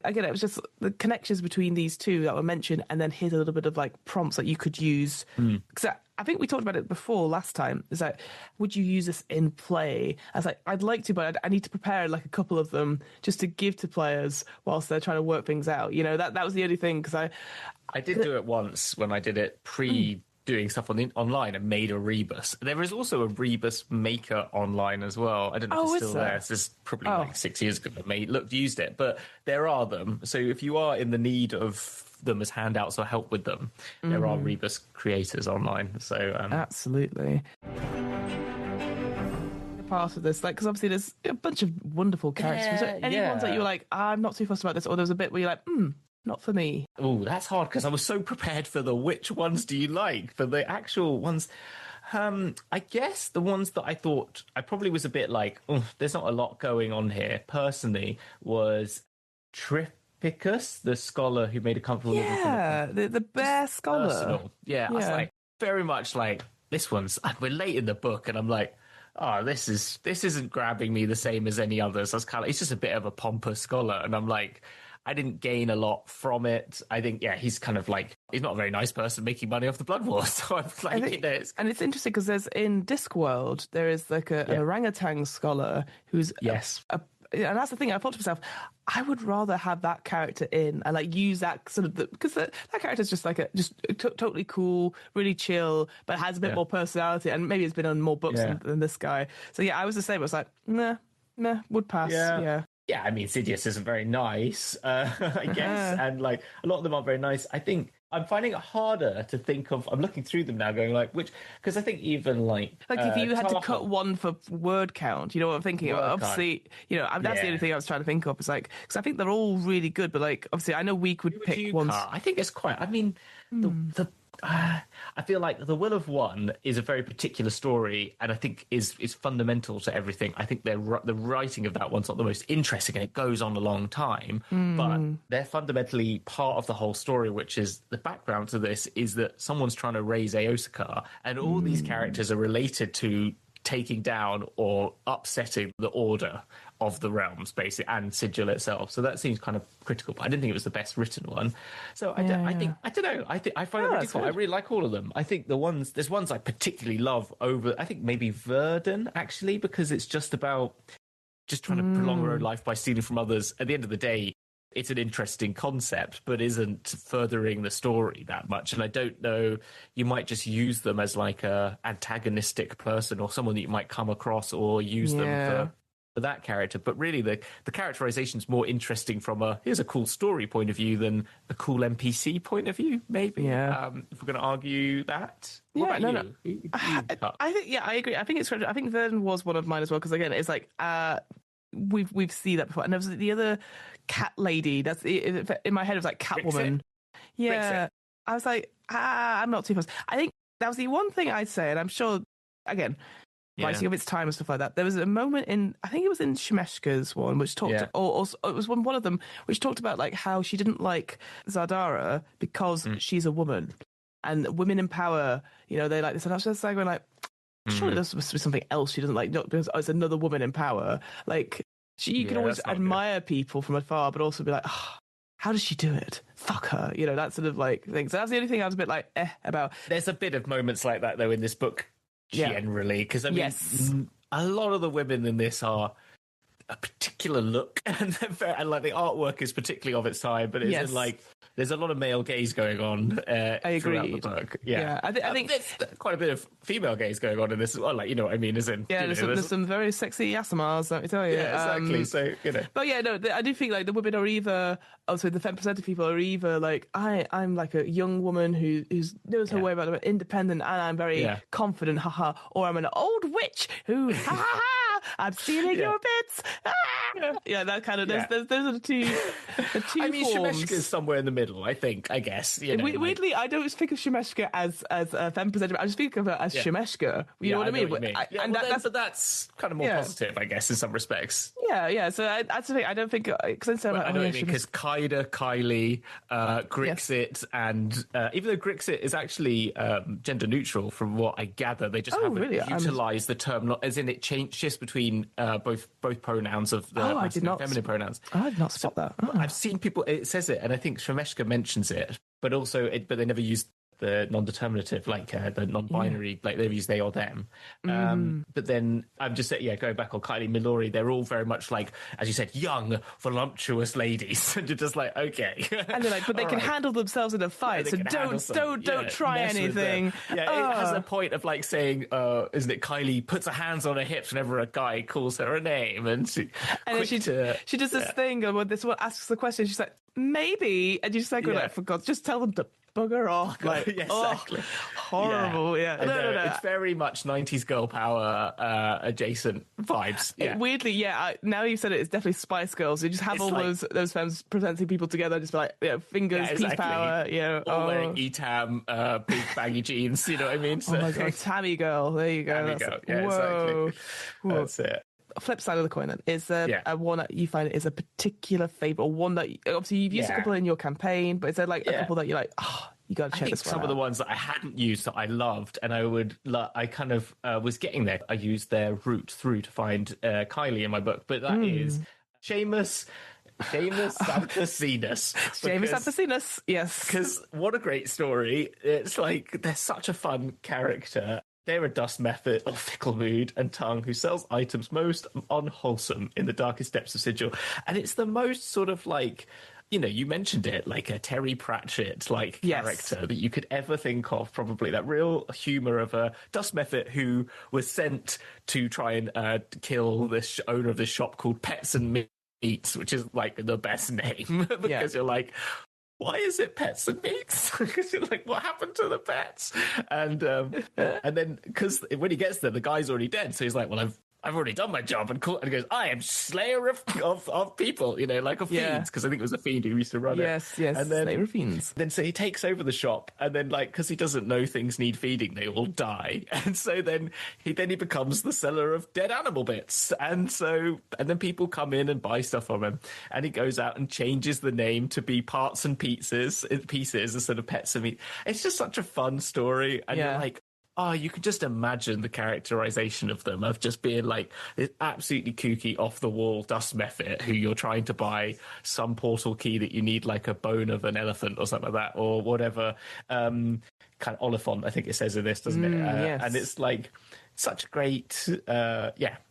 again, it was just the connections between these two that were mentioned, and then here's a little bit of like prompts that you could use. Because I think we talked about it before last time. Is like, would you use this in play? I was like, I'd like to, but I need to prepare like a couple of them just to give to players whilst they're trying to work things out. That was the only thing, because I did do it once when I did it doing stuff online and made a rebus. There is also a rebus maker online as well. I don't know if it's still there. This is probably like 6 years ago I used it, but there are them. So if you are in the need of them as handouts or help with them, there are rebus creators online. So absolutely. Part of this, like, because obviously there's a bunch of wonderful characters. Was there any ones that you were like, I'm not too fussed about this, or there was a bit where you're like, not for me? Oh, that's hard, because I was so prepared for the which ones do you like, for the actual ones. I guess the ones that I thought I probably was a bit like, there's not a lot going on here, personally, was Tripicus, the scholar who made a comfortable living. Yeah, the bear scholar. Personal. Yeah, I was like, very much like, this one's, we're late in the book, and I'm like, oh, this isn't grabbing me the same as any others. I was kind of, it's just a bit of a pompous scholar, and I'm like, I didn't gain a lot from it. I think, he's kind of like, he's not a very nice person making money off the Blood Wars. So I'm like, and it's interesting because there's in Discworld, there is like an orangutan scholar who's and that's the thing. I thought to myself, I would rather have that character in and like use that sort of because that character is just like totally cool, really chill, but has a bit more personality, and maybe it's been on more books than this guy. So I was the same. I was like, nah, would pass. Yeah, I mean, Sidious isn't very nice, I guess, and like a lot of them aren't very nice. I think I'm finding it harder to think of. I'm looking through them now, going like which, because I think even like if you had to cut one for word count, you know what I'm thinking? Obviously, that's the only thing I was trying to think of. Is like, because I think they're all really good, but like obviously I know Week would pick one. I think it's quite. I mean, the I feel like The Will of One is a very particular story, and I think is fundamental to everything. I think the writing of that one's not the most interesting, and it goes on a long time, but they're fundamentally part of the whole story, which is the background to this is that someone's trying to raise Eosaka, and all these characters are related to taking down or upsetting the order of the realms, basically, and Sigil itself. So that seems kind of critical, but I didn't think it was the best written one. So I don't know. I find it really cool. I really like all of them. I think there's ones I particularly love over, I think maybe Verdun, actually, because it's just about just trying to prolong your own life by stealing from others. At the end of the day, it's an interesting concept, but isn't furthering the story that much. And I don't know, you might just use them as like a antagonistic person or someone that you might come across, or use them for that character. But really, the characterization is more interesting from here's a cool story point of view than a cool NPC point of view, maybe. Yeah. If we're going to argue that. What about you? I think, I agree. I think it's. I think Verdun was one of mine as well, because again, it's like we've seen that before. And there was the other cat lady. That's in my head. It was like Catwoman. Yeah, I was like, I'm not too fast. I think that was the one thing I'd say, and I'm sure, again, writing of its time and stuff like that. There was a moment in, I think it was in Shemeshka's one, which talked, or it was one of them, which talked about like how she didn't like Zardara because she's a woman, and women in power, they like this. And I was just like, surely there's supposed to be something else she doesn't like, not because it's another woman in power. Like, you can always admire people from afar, but also be like, how does she do it? Fuck her. That sort of like thing. So that's the only thing I was a bit like, about. There's a bit of moments like that, though, in this book, generally. Because, I mean, a lot of the women in this are a particular look, and like the artwork is particularly of its time, but it's like there's a lot of male gaze going on throughout the book. I think there's quite a bit of female gaze going on in this as well. Like, you know what I mean? There's some very sexy Yasamars, let me tell you. Yeah, exactly. So but I do think like the women are either, also the femme presented people are either like, I'm like a young woman who knows her way about it, independent, and I'm very confident, haha, or I'm an old witch who I'm stealing your bits. That kind of. Those are the two. I mean, forms. Shemeshka is somewhere in the middle. I guess. Weirdly, I don't think of Shemeshka as a femme presenter. I just think of her as Shemeshka. You know what I mean? But that's kind of more positive, I guess, in some respects. Yeah. So that's the thing. I don't think because I know what I mean, because Kaida, Kylie, Grixit, and even though Grixit is actually gender neutral, from what I gather, they just haven't utilised the term, as in it shifts between both pronouns of the feminine pronouns. I did not spot that. I've seen people. It says it, and I think Shemeshka mentions it, but they never use the non-determinative, like the non-binary, like they've used they or them. But then I'm just saying, going back on Kylie Milori, they're all very much like, as you said, young, voluptuous ladies. And you're just like, okay. And they're like, but they can handle themselves in a fight, so don't try anything. It has a point of like saying, isn't it, Kylie puts her hands on her hips whenever a guy calls her a name, and she does this thing, and when this one asks the question, she's like, maybe, and you just like, for God, just tell them to bugger off. Like, exactly. Horrible. No. It's very much 90s girl power adjacent vibes. Weirdly, now you've said it, it's definitely Spice Girls. You just have those femmes presenting people together, just be like, fingers, peace power. All wearing Etam, big baggy jeans. You know what I mean? So, oh my God, Tammy girl. There you go. Exactly. That's it. Flip side of the coin then, is there one that you find is a particular favourite, or one that obviously you've used a couple in your campaign, but is there like a couple that you're like, you got to check this one out? Some of the ones that I hadn't used that I loved, and I kind of was getting there. I used their route through to find Kylie in my book, but that is Seamus Samphasinus. Seamus Samphasinus, yes. Because what a great story. It's like, they're such a fun character. They're a dust method of fickle mood and tongue who sells items most unwholesome in the darkest depths of Sigil. And it's the most sort of like, you mentioned it, like a Terry Pratchett character that you could ever think of, probably. That real humour of a dust method who was sent to try and kill this owner of this shop called Pets and Meats, which is like the best name because you're like, why is it Pets and Meats? Because you're like, what happened to the pets? And then, because when he gets there, the guy's already dead. So he's like, well, I've already done my job, and he goes, I am slayer of people, like a fiend, because I think it was a fiend who used to run it. Yes, and then, slayer of fiends. Then so he takes over the shop, and then because he doesn't know things need feeding, they all die, and so then he becomes the seller of dead animal bits, and then people come in and buy stuff from him, and he goes out and changes the name to be Parts and Pieces instead of Pets and Meat. It's just such a fun story, and you're like, oh, you can just imagine the characterization of them, of just being like this absolutely kooky, off-the-wall dust method who you're trying to buy some portal key that you need like a bone of an elephant or something like that, or whatever. Kind of Oliphant, I think it says in this, doesn't it? Yes. And it's like such a great,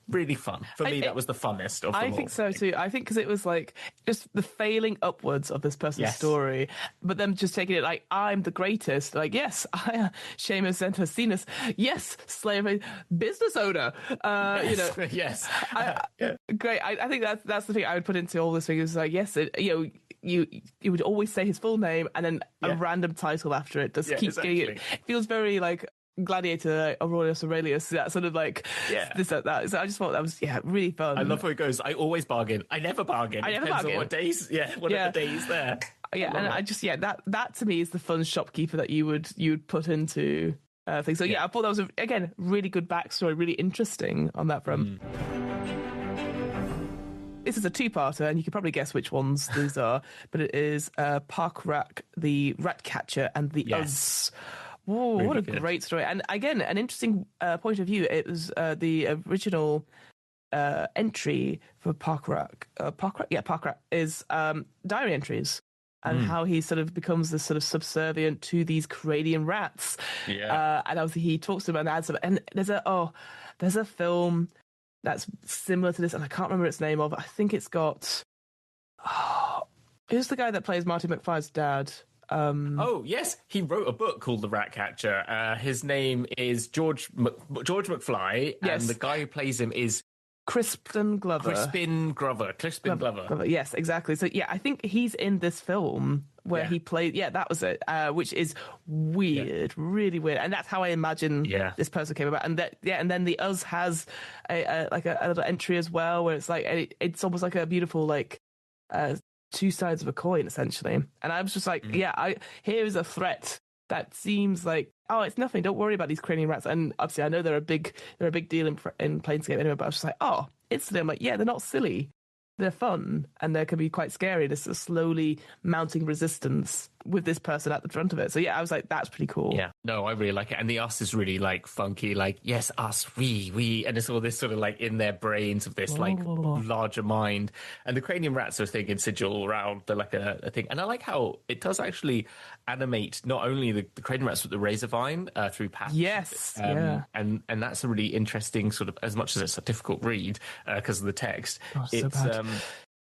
really fun. For me, that was the funnest of them I think so too. I think because it was like just the failing upwards of this person's story, but them just taking it like, I'm the greatest. Like, yes, I am Seamus Zentacinus. Yes, slave business owner. Yes. Great. I think that's the thing I would put into all this thing is like, yes, you would always say his full name and then a random title after it. Just keep getting it. It feels very like Gladiator, Aurelius Aurelius, that sort of like this, that. So I just thought that was really fun. I love how it goes. I always bargain. I never bargain. I never bargain. On what days? Whatever days there. I just that to me is the fun shopkeeper that you would put into things. So I thought that was again really good backstory, really interesting on that front. This is a two-parter, and you can probably guess which ones these are. But it is Park Rak, the Rat Catcher, and the Uz. Whoa, really what a great story. And again, an interesting point of view. It was the original entry for Park Rak. Park Rak is diary entries and how he sort of becomes this sort of subservient to these Canadian rats. Yeah. And obviously he talks about that. And there's a film that's similar to this, and I can't remember its name of. I think it's got... who's the guy that plays Marty McFly's dad? Yes, he wrote a book called The Rat Catcher. His name is George McFly, and the guy who plays him is Crispin Glover. Yes, exactly. So I think he's in this film where he played. Yeah, that was it. Which is weird, really weird, and that's how I imagine this person came about. And and then the Uz has a little entry as well, where it's like it's almost like a beautiful two sides of a coin, essentially. And I was just like, here is a threat that seems like, oh, it's nothing. Don't worry about these cranium rats. And obviously, I know they're a big deal in Planescape anyway. But I was just like, oh, instantly, I'm like, they're not silly. They're fun, and they can be quite scary. This is slowly mounting resistance with this person at the front of it. So I was like, that's pretty cool. Yeah, no, I really like it. And the us is really like funky, like, yes, us, we, and it's all this sort of like in their brains of this like larger mind. And the cranium rats are a thing in Sigil around. They're like a thing. And I like how it does actually animate not only the cranium rats, but the Razorvine through patch. Yes, And that's a really interesting sort of, as much as it's a difficult read because of the text.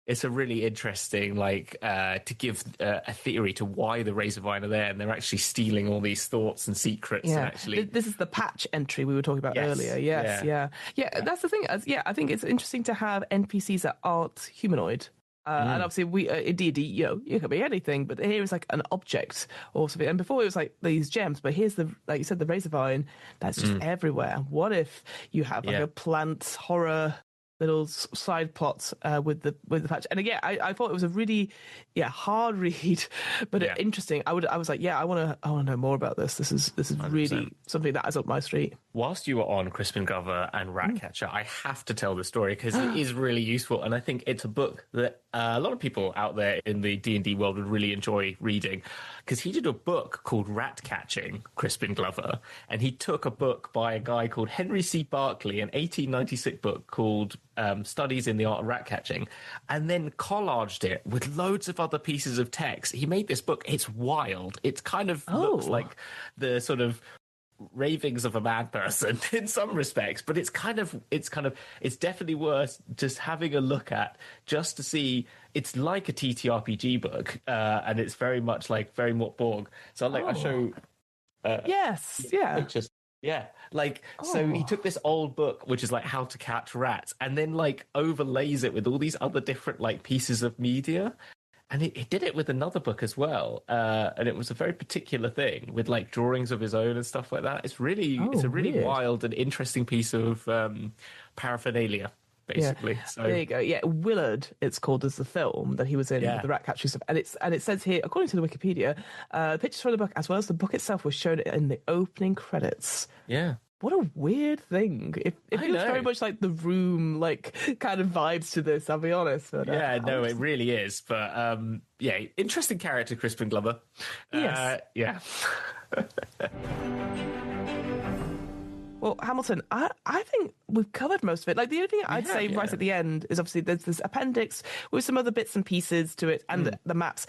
It's a really interesting, to give a theory to why the Razorvine are there, and they're actually stealing all these thoughts and secrets. Yeah, and actually, this is the patch entry we were talking about earlier. Yes, yeah. That's the thing. I think it's interesting to have NPCs that aren't humanoid. And obviously, we in D&D, you can be anything, but here is like an object or something. And before it was like these gems, but here's like you said, the Razorvine that's just everywhere. What if you have like a plant horror little side plots with the patch? And again, I thought it was a really hard read, but interesting. I was like, I want to know more about this. This is 100%. Really something that is up my street. Whilst you were on Crispin Glover and Ratcatcher, I have to tell the story because it is really useful, and I think it's a book that a lot of people out there in the D&D world would really enjoy reading, because he did a book called Rat Catching, Crispin Glover, and he took a book by a guy called Henry C. Barkley, an 1896 book called Studies in the Art of Rat Catching, and then collaged it with loads of other pieces of text. He made this book. It's wild. It kind of looks like the sort of ravings of a mad person in some respects, but it's definitely worth just having a look at, just to see. It's like a TTRPG book, and it's very much like very Borg. So I'll show pictures. So he took this old book, which is like how to catch rats, and then like overlays it with all these other different like pieces of media. And he did it with another book as well, and it was a very particular thing with like drawings of his own and stuff like that. It's a really weird. wild and interesting piece of paraphernalia, basically. Yeah. So There you go. Yeah, Willard, it's called, as the film that he was in, Yeah. the rat catching stuff, and it says here, according to the Wikipedia, pictures from the book as well as the book itself was shown in the opening credits. yeah. What a weird thing. It I feels know. very much like The Room, like kind of vibes to this, I'll be honest. But, Yeah, no, it really is. But yeah, interesting character, Crispin Glover. Yes. Yeah. Well, Hamilton, I think we've covered most of it. Like, the only thing I'd have, say right yeah. at the end is obviously there's this appendix with some other bits and pieces to it, and the maps.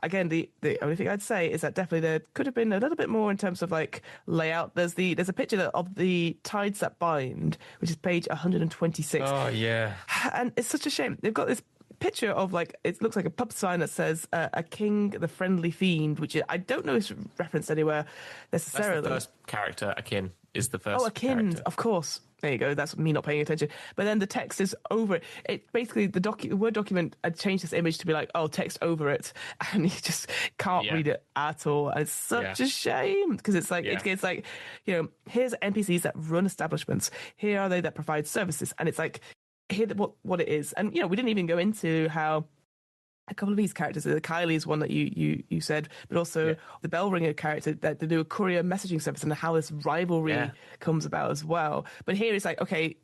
Again, the only thing I'd say is that definitely there could have been a little bit more in terms of like layout. There's a picture of the Tides That Bind, which is page 126. Oh, yeah. And it's such a shame. They've got this picture of like, it looks like a pub sign that says a king, the friendly fiend, which I don't know is referenced anywhere necessarily. That's the first character. Akin is the first. Oh, Akin, character. of course. There you go. That's me not paying attention. But then the text is over it. It basically, the Word document had changed this image to be like, oh, text over it, and you just can't read it at all. And it's such a shame because it's like it's like, here's NPCs that run establishments. Here are they that provide services, and it's like, here what it is. And we didn't even go into how a couple of these characters, Kylie is one that you said, but also the Bellringer character, that they do a courier messaging service, and how this rivalry comes about as well. But here it's like, okay,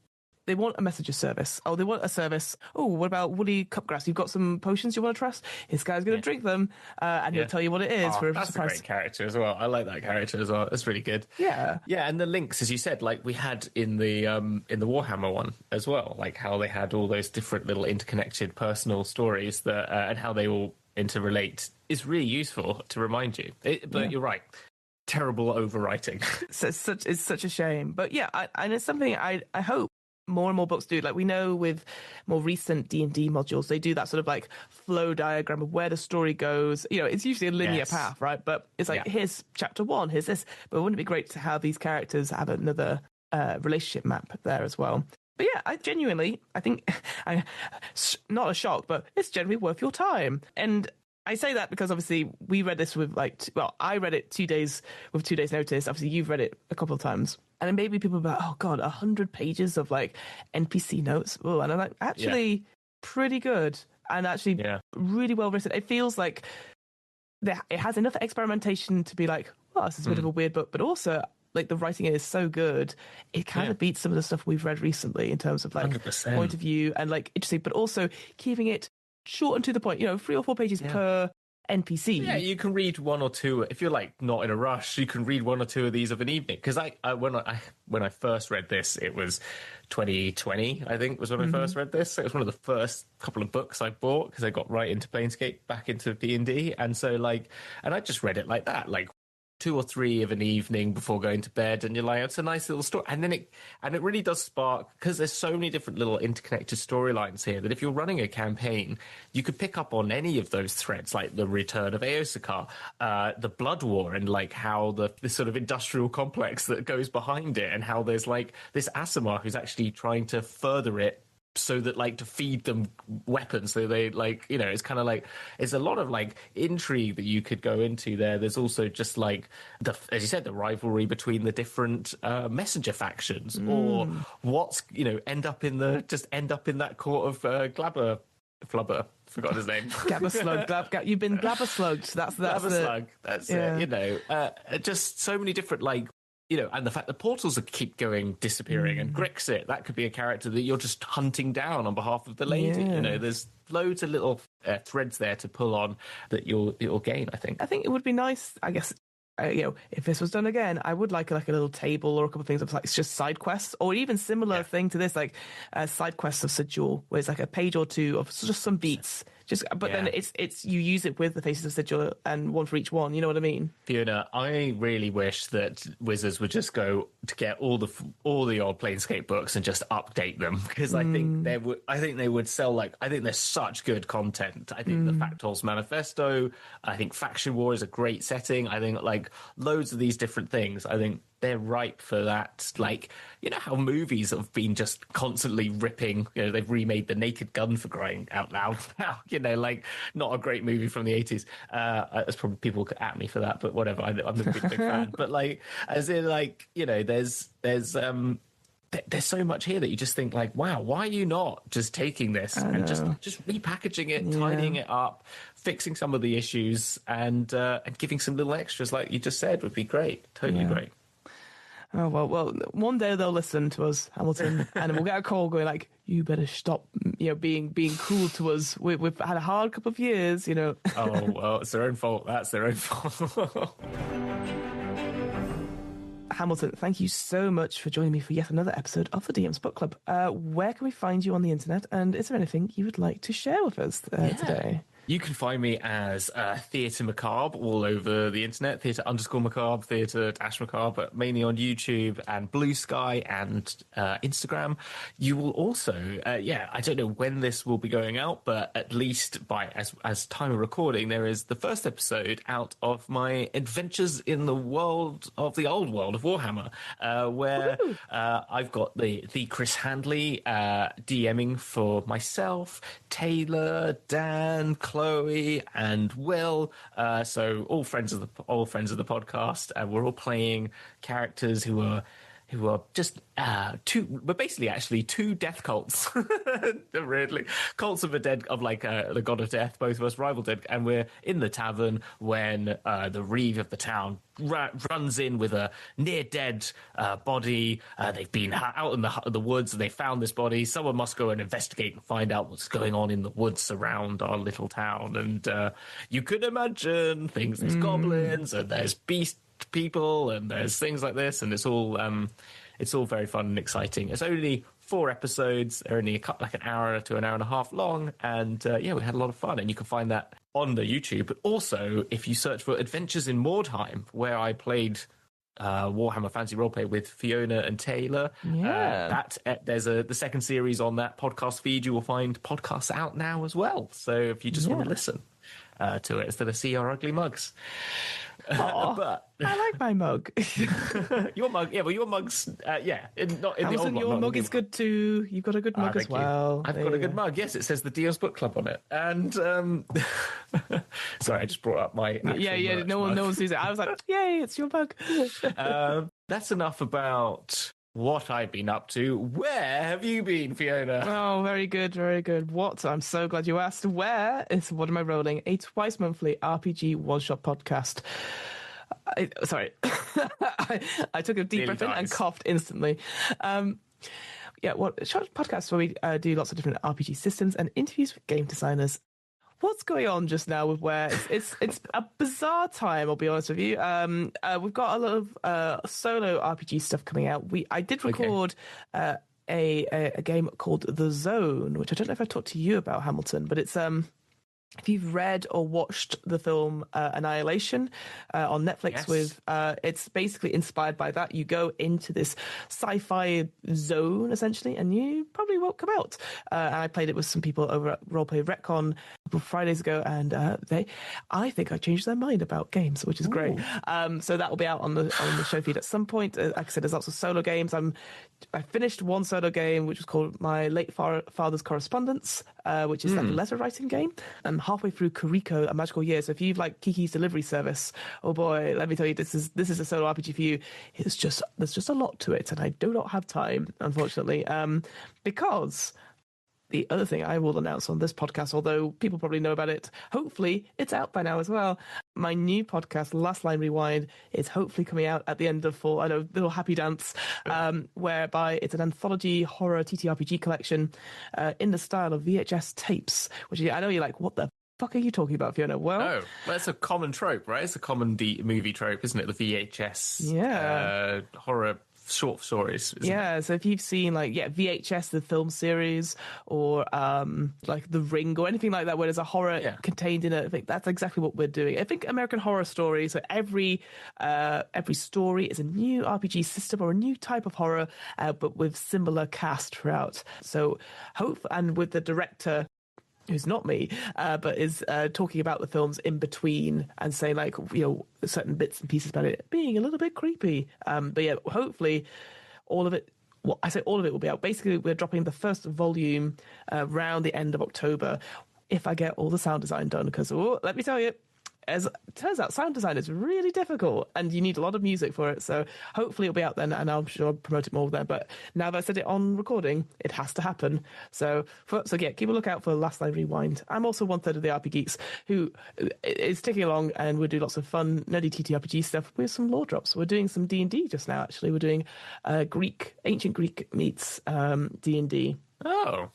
they want a messenger service. Oh, they want a service. Oh, what about Woody Cupgrass? You've got some potions you want to trust? This guy's going to drink them, and he'll tell you what it is for a that's surprise. a great character as well. I like that character as well. That's really good. Yeah. Yeah, and the links, as you said, like we had in the Warhammer one as well, like how they had all those different little interconnected personal stories that and how they all interrelate is really useful to remind you. But you're right. Terrible overwriting. So it's such a shame. But yeah, and it's something I hope more and more books do. Like, we know with more recent D&D modules, they do that sort of like flow diagram of where the story goes. It's usually a linear path, right? But it's like, here's chapter 1, here's this. But wouldn't it be great to have these characters have another relationship map there as well? But yeah, I think, not a shock, but it's generally worth your time. And I say that because obviously we read this with I read it 2 days with 2 days notice. Obviously you've read it a couple of times. And then maybe people are like, oh God, 100 pages of like NPC notes. Oh, and I'm like, actually pretty good. And actually really well written. It feels like it has enough experimentation to be like, oh, this is a bit of a weird book, but also like the writing is so good, it kind of beats some of the stuff we've read recently in terms of like 100%. point of view and like interesting, but also keeping it short and to the point, 3 or 4 pages per NPC. Yeah, you can read one or two if you're like not in a rush. You can read one or two of these of an evening. Because when I first read this, it was 2020. I think was when I first read this. So it was one of the first couple of books I bought because I got right into Planescape, back into D&D, and so and I just read it like that, like 2 or 3 of an evening before going to bed, and you're like, it's a nice little story. And then it really does spark, because there's so many different little interconnected storylines here that if you're running a campaign, you could pick up on any of those threads, like the return of Eosakar, the Blood War, and like how this sort of industrial complex that goes behind it, and how there's like this Asimar who's actually trying to further it so that like to feed them weapons, so they it's kind of like it's a lot of like intrigue that you could go into there. There's also just like as you said, the rivalry between the different messenger factions, or what's end up in that court of Glabber Flubber, forgot his name. Gabberslug. You've been Glabberslugged. That's Glabberslug. That's it. Just so many different and the fact that portals keep disappearing, and Grixit, that could be a character that you're just hunting down on behalf of the lady. There's loads of little threads there to pull on that you'll gain. I think it would be nice, I guess. If this was done again, I would like a little table or a couple of things of like it's just side quests, or even similar thing to this, like side quests of Sigil, where it's like a page or two of just some beats. Then it's you use it with the Faces of Sigil and one for each one. You know what I mean? Fiona, I really wish that Wizards would just go to get all the old Planescape books and just update them, because I think they would sell. I think there's such good content. I think the Factol's Manifesto. I think Faction War is a great setting. I think loads of these different things. I think they're ripe for that. Like, you know how movies have been just constantly ripping, you know, they've remade The Naked Gun for crying out loud now, you know, like not a great movie from the 80s. There's probably people could at me for that, but whatever. I'm a big fan. But like, as in like, you know, there's so much here that you just think like, wow, why are you not just taking this and just repackaging it, tidying it up, fixing some of the issues, and giving some little extras like you just said would be great. Totally great. Oh, well, one day they'll listen to us, Hamilton, and we'll get a call going like, you better stop, you know, being cruel to us. We've had a hard couple of years, you know. Oh, well, it's their own fault. That's their own fault. Hamilton, thank you so much for joining me for yet another episode of the DM's Book Club. Where can we find you on the internet, and is there anything you would like to share with us today? You can find me as Theatre Macabre all over the internet, Theatre_Macabre, Theatre-Macabre, but mainly on YouTube and Blue Sky and Instagram. You will also, I don't know when this will be going out, but at least by as time of recording, there is the first episode out of my adventures in the world of the old world of Warhammer, where I've got the Chris Handley DMing for myself, Taylor, Dan, Chloe and Will, so all friends of the podcast, and we're all playing characters who are just two death cults, weirdly cults of the god of death. Both of us rival dead, and we're in the tavern when the reeve of the town runs in with a near dead body. They've been out in the woods and they found this body. Someone must go and investigate and find out what's going on in the woods around our little town. And you can imagine things. There's goblins and there's beast people and there's things like this, and it's all very fun and exciting. It's only 4 episodes. They're only like an hour to an hour and a half long, and we had a lot of fun. And you can find that on the YouTube, but also if you search for Adventures in Mordheim, where I played Warhammer Fantasy Roleplay with Fiona and Taylor. There's the second series on that podcast feed. You will find podcasts out now as well, so if you just want to listen to it instead of see our ugly mugs. But I like my mug. Your mug, your mug's, not in the old your mug is good too. You've got a good mug as well. I've got a good mug. Yes, it says the DM's Book Club on it. And sorry, I just brought up my no one sees it. I was like, yay, it's your mug. That's enough about what I've been up to. Where have you been, Fiona? Oh, very good, very good. What? I'm so glad you asked. Where is What Am I Rolling? A twice monthly RPG one-shot podcast. Sorry. I took a deep breath in and coughed instantly. Short podcast where we do lots of different RPG systems and interviews with game designers. What's going on just now with Where? It's a bizarre time, I'll be honest with you. We've got a lot of solo RPG stuff coming out. I did record a game called The Zone, which I don't know if I talked to you about, Hamilton, but it's if you've read or watched the film Annihilation on Netflix, it's basically inspired by that. You go into this sci-fi zone, essentially, and you probably won't come out. And I played it with some people over at Roleplay Retcon a couple of Fridays ago, and I think I changed their mind about games, which is great. So that will be out on the show feed at some point. Like I said, there's lots of solo games. I finished one solo game, which was called My Late Father's Correspondence, which is like a letter writing game. I'm halfway through Kuriko, A Magical Year. So if you've like Kiki's Delivery Service, oh boy, let me tell you, this is a solo RPG for you. There's just a lot to it, and I do not have time, unfortunately, because the other thing I will announce on this podcast, although people probably know about it, hopefully it's out by now as well. My new podcast, Last Line Rewind, is hopefully coming out at the end of fall. I know, little happy dance, whereby it's an anthology horror TTRPG collection in the style of VHS tapes, which I know you're like, what the fuck are you talking about, Fiona? Well, that's a common trope, right? It's a common movie trope, isn't it? The VHS horror short stories. So if you've seen VHS, the film series, or like The Ring or anything like that, where there's a horror contained in it, I think that's exactly what we're doing. I think American Horror Story, so every story is a new RPG system or a new type of horror, but with similar cast throughout. So and with the director who's not me, but is talking about the films in between and saying, like, certain bits and pieces about it being a little bit creepy. But yeah, hopefully all of it. Well, I say all of it will be out. Basically, we're dropping the first volume around the end of October, if I get all the sound design done. Because let me tell you, as it turns out, sound design is really difficult and you need a lot of music for it. So hopefully it'll be out then, and I'm sure I'll promote it more there. But now that I said it on recording, it has to happen. So yeah, keep a lookout for Last Line Rewind. I'm also 1/3 of the RP Geeks, who is ticking along, and we do lots of fun, nerdy TTRPG stuff with some lore drops. We're doing some D&D just now, actually. We're doing ancient Greek meets D&D. Oh.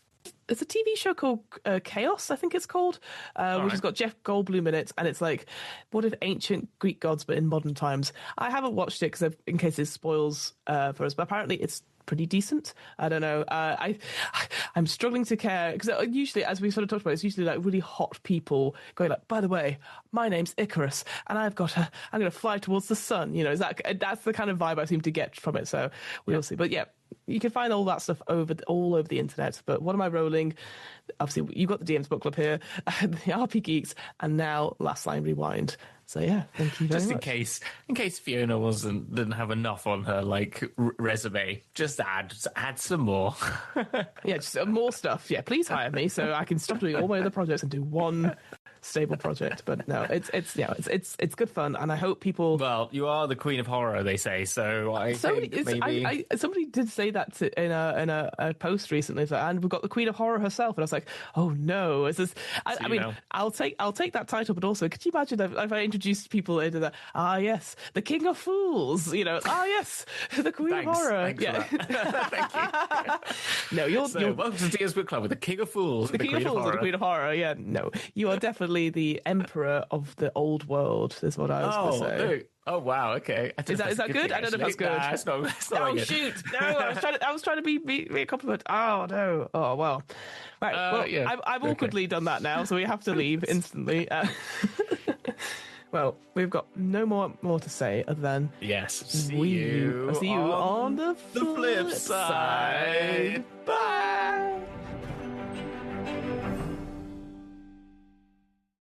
There's a TV show called Chaos, I think it's called, which has got Jeff Goldblum in it, and it's like, what if ancient Greek gods but in modern times? I haven't watched it because in case it spoils for us, but apparently it's pretty decent. I don't know. I'm struggling to care because usually, as we sort of talked about, it's usually like really hot people going like, by the way, my name's Icarus, and I'm going to fly towards the sun. That's the kind of vibe I seem to get from it. So we'll see. But yeah. You can find all that stuff all over the internet. But what am I rolling? Obviously, you've got the DM's Book Club here, the RP Geeks, and now Last Line Rewind. So yeah, thank you very much. Just in case Fiona didn't have enough on her resume, just add some more. Yeah, just more stuff. Yeah, please hire me so I can stop doing all my other projects and do one stable project. But no, it's good fun, and I hope people. Well, you are the Queen of Horror, they say. So somebody did say that in a post recently, and we've got the Queen of Horror herself, and I was like, oh no, is this? I mean, I'll take that title, but also, could you imagine if I introduced people into that? Ah, yes, the King of Fools. Ah, yes, the Queen of Horror. Thanks for that. Thank you. No, you're welcome to DM's Book Club with the King of Fools, the King of Fools, and the Queen of Horror. Yeah, no, you are definitely the Emperor of the old world, is what I was going to say. No. Oh wow! Okay, is that good? I don't know if that's good. Nah, it's not oh shoot! No, I was trying to be a compliment. Oh no! Oh well. Right. Well, yeah. I've awkwardly done that now, so we have to leave instantly. Well, we've got no more to say other than see you on the flip side. Bye.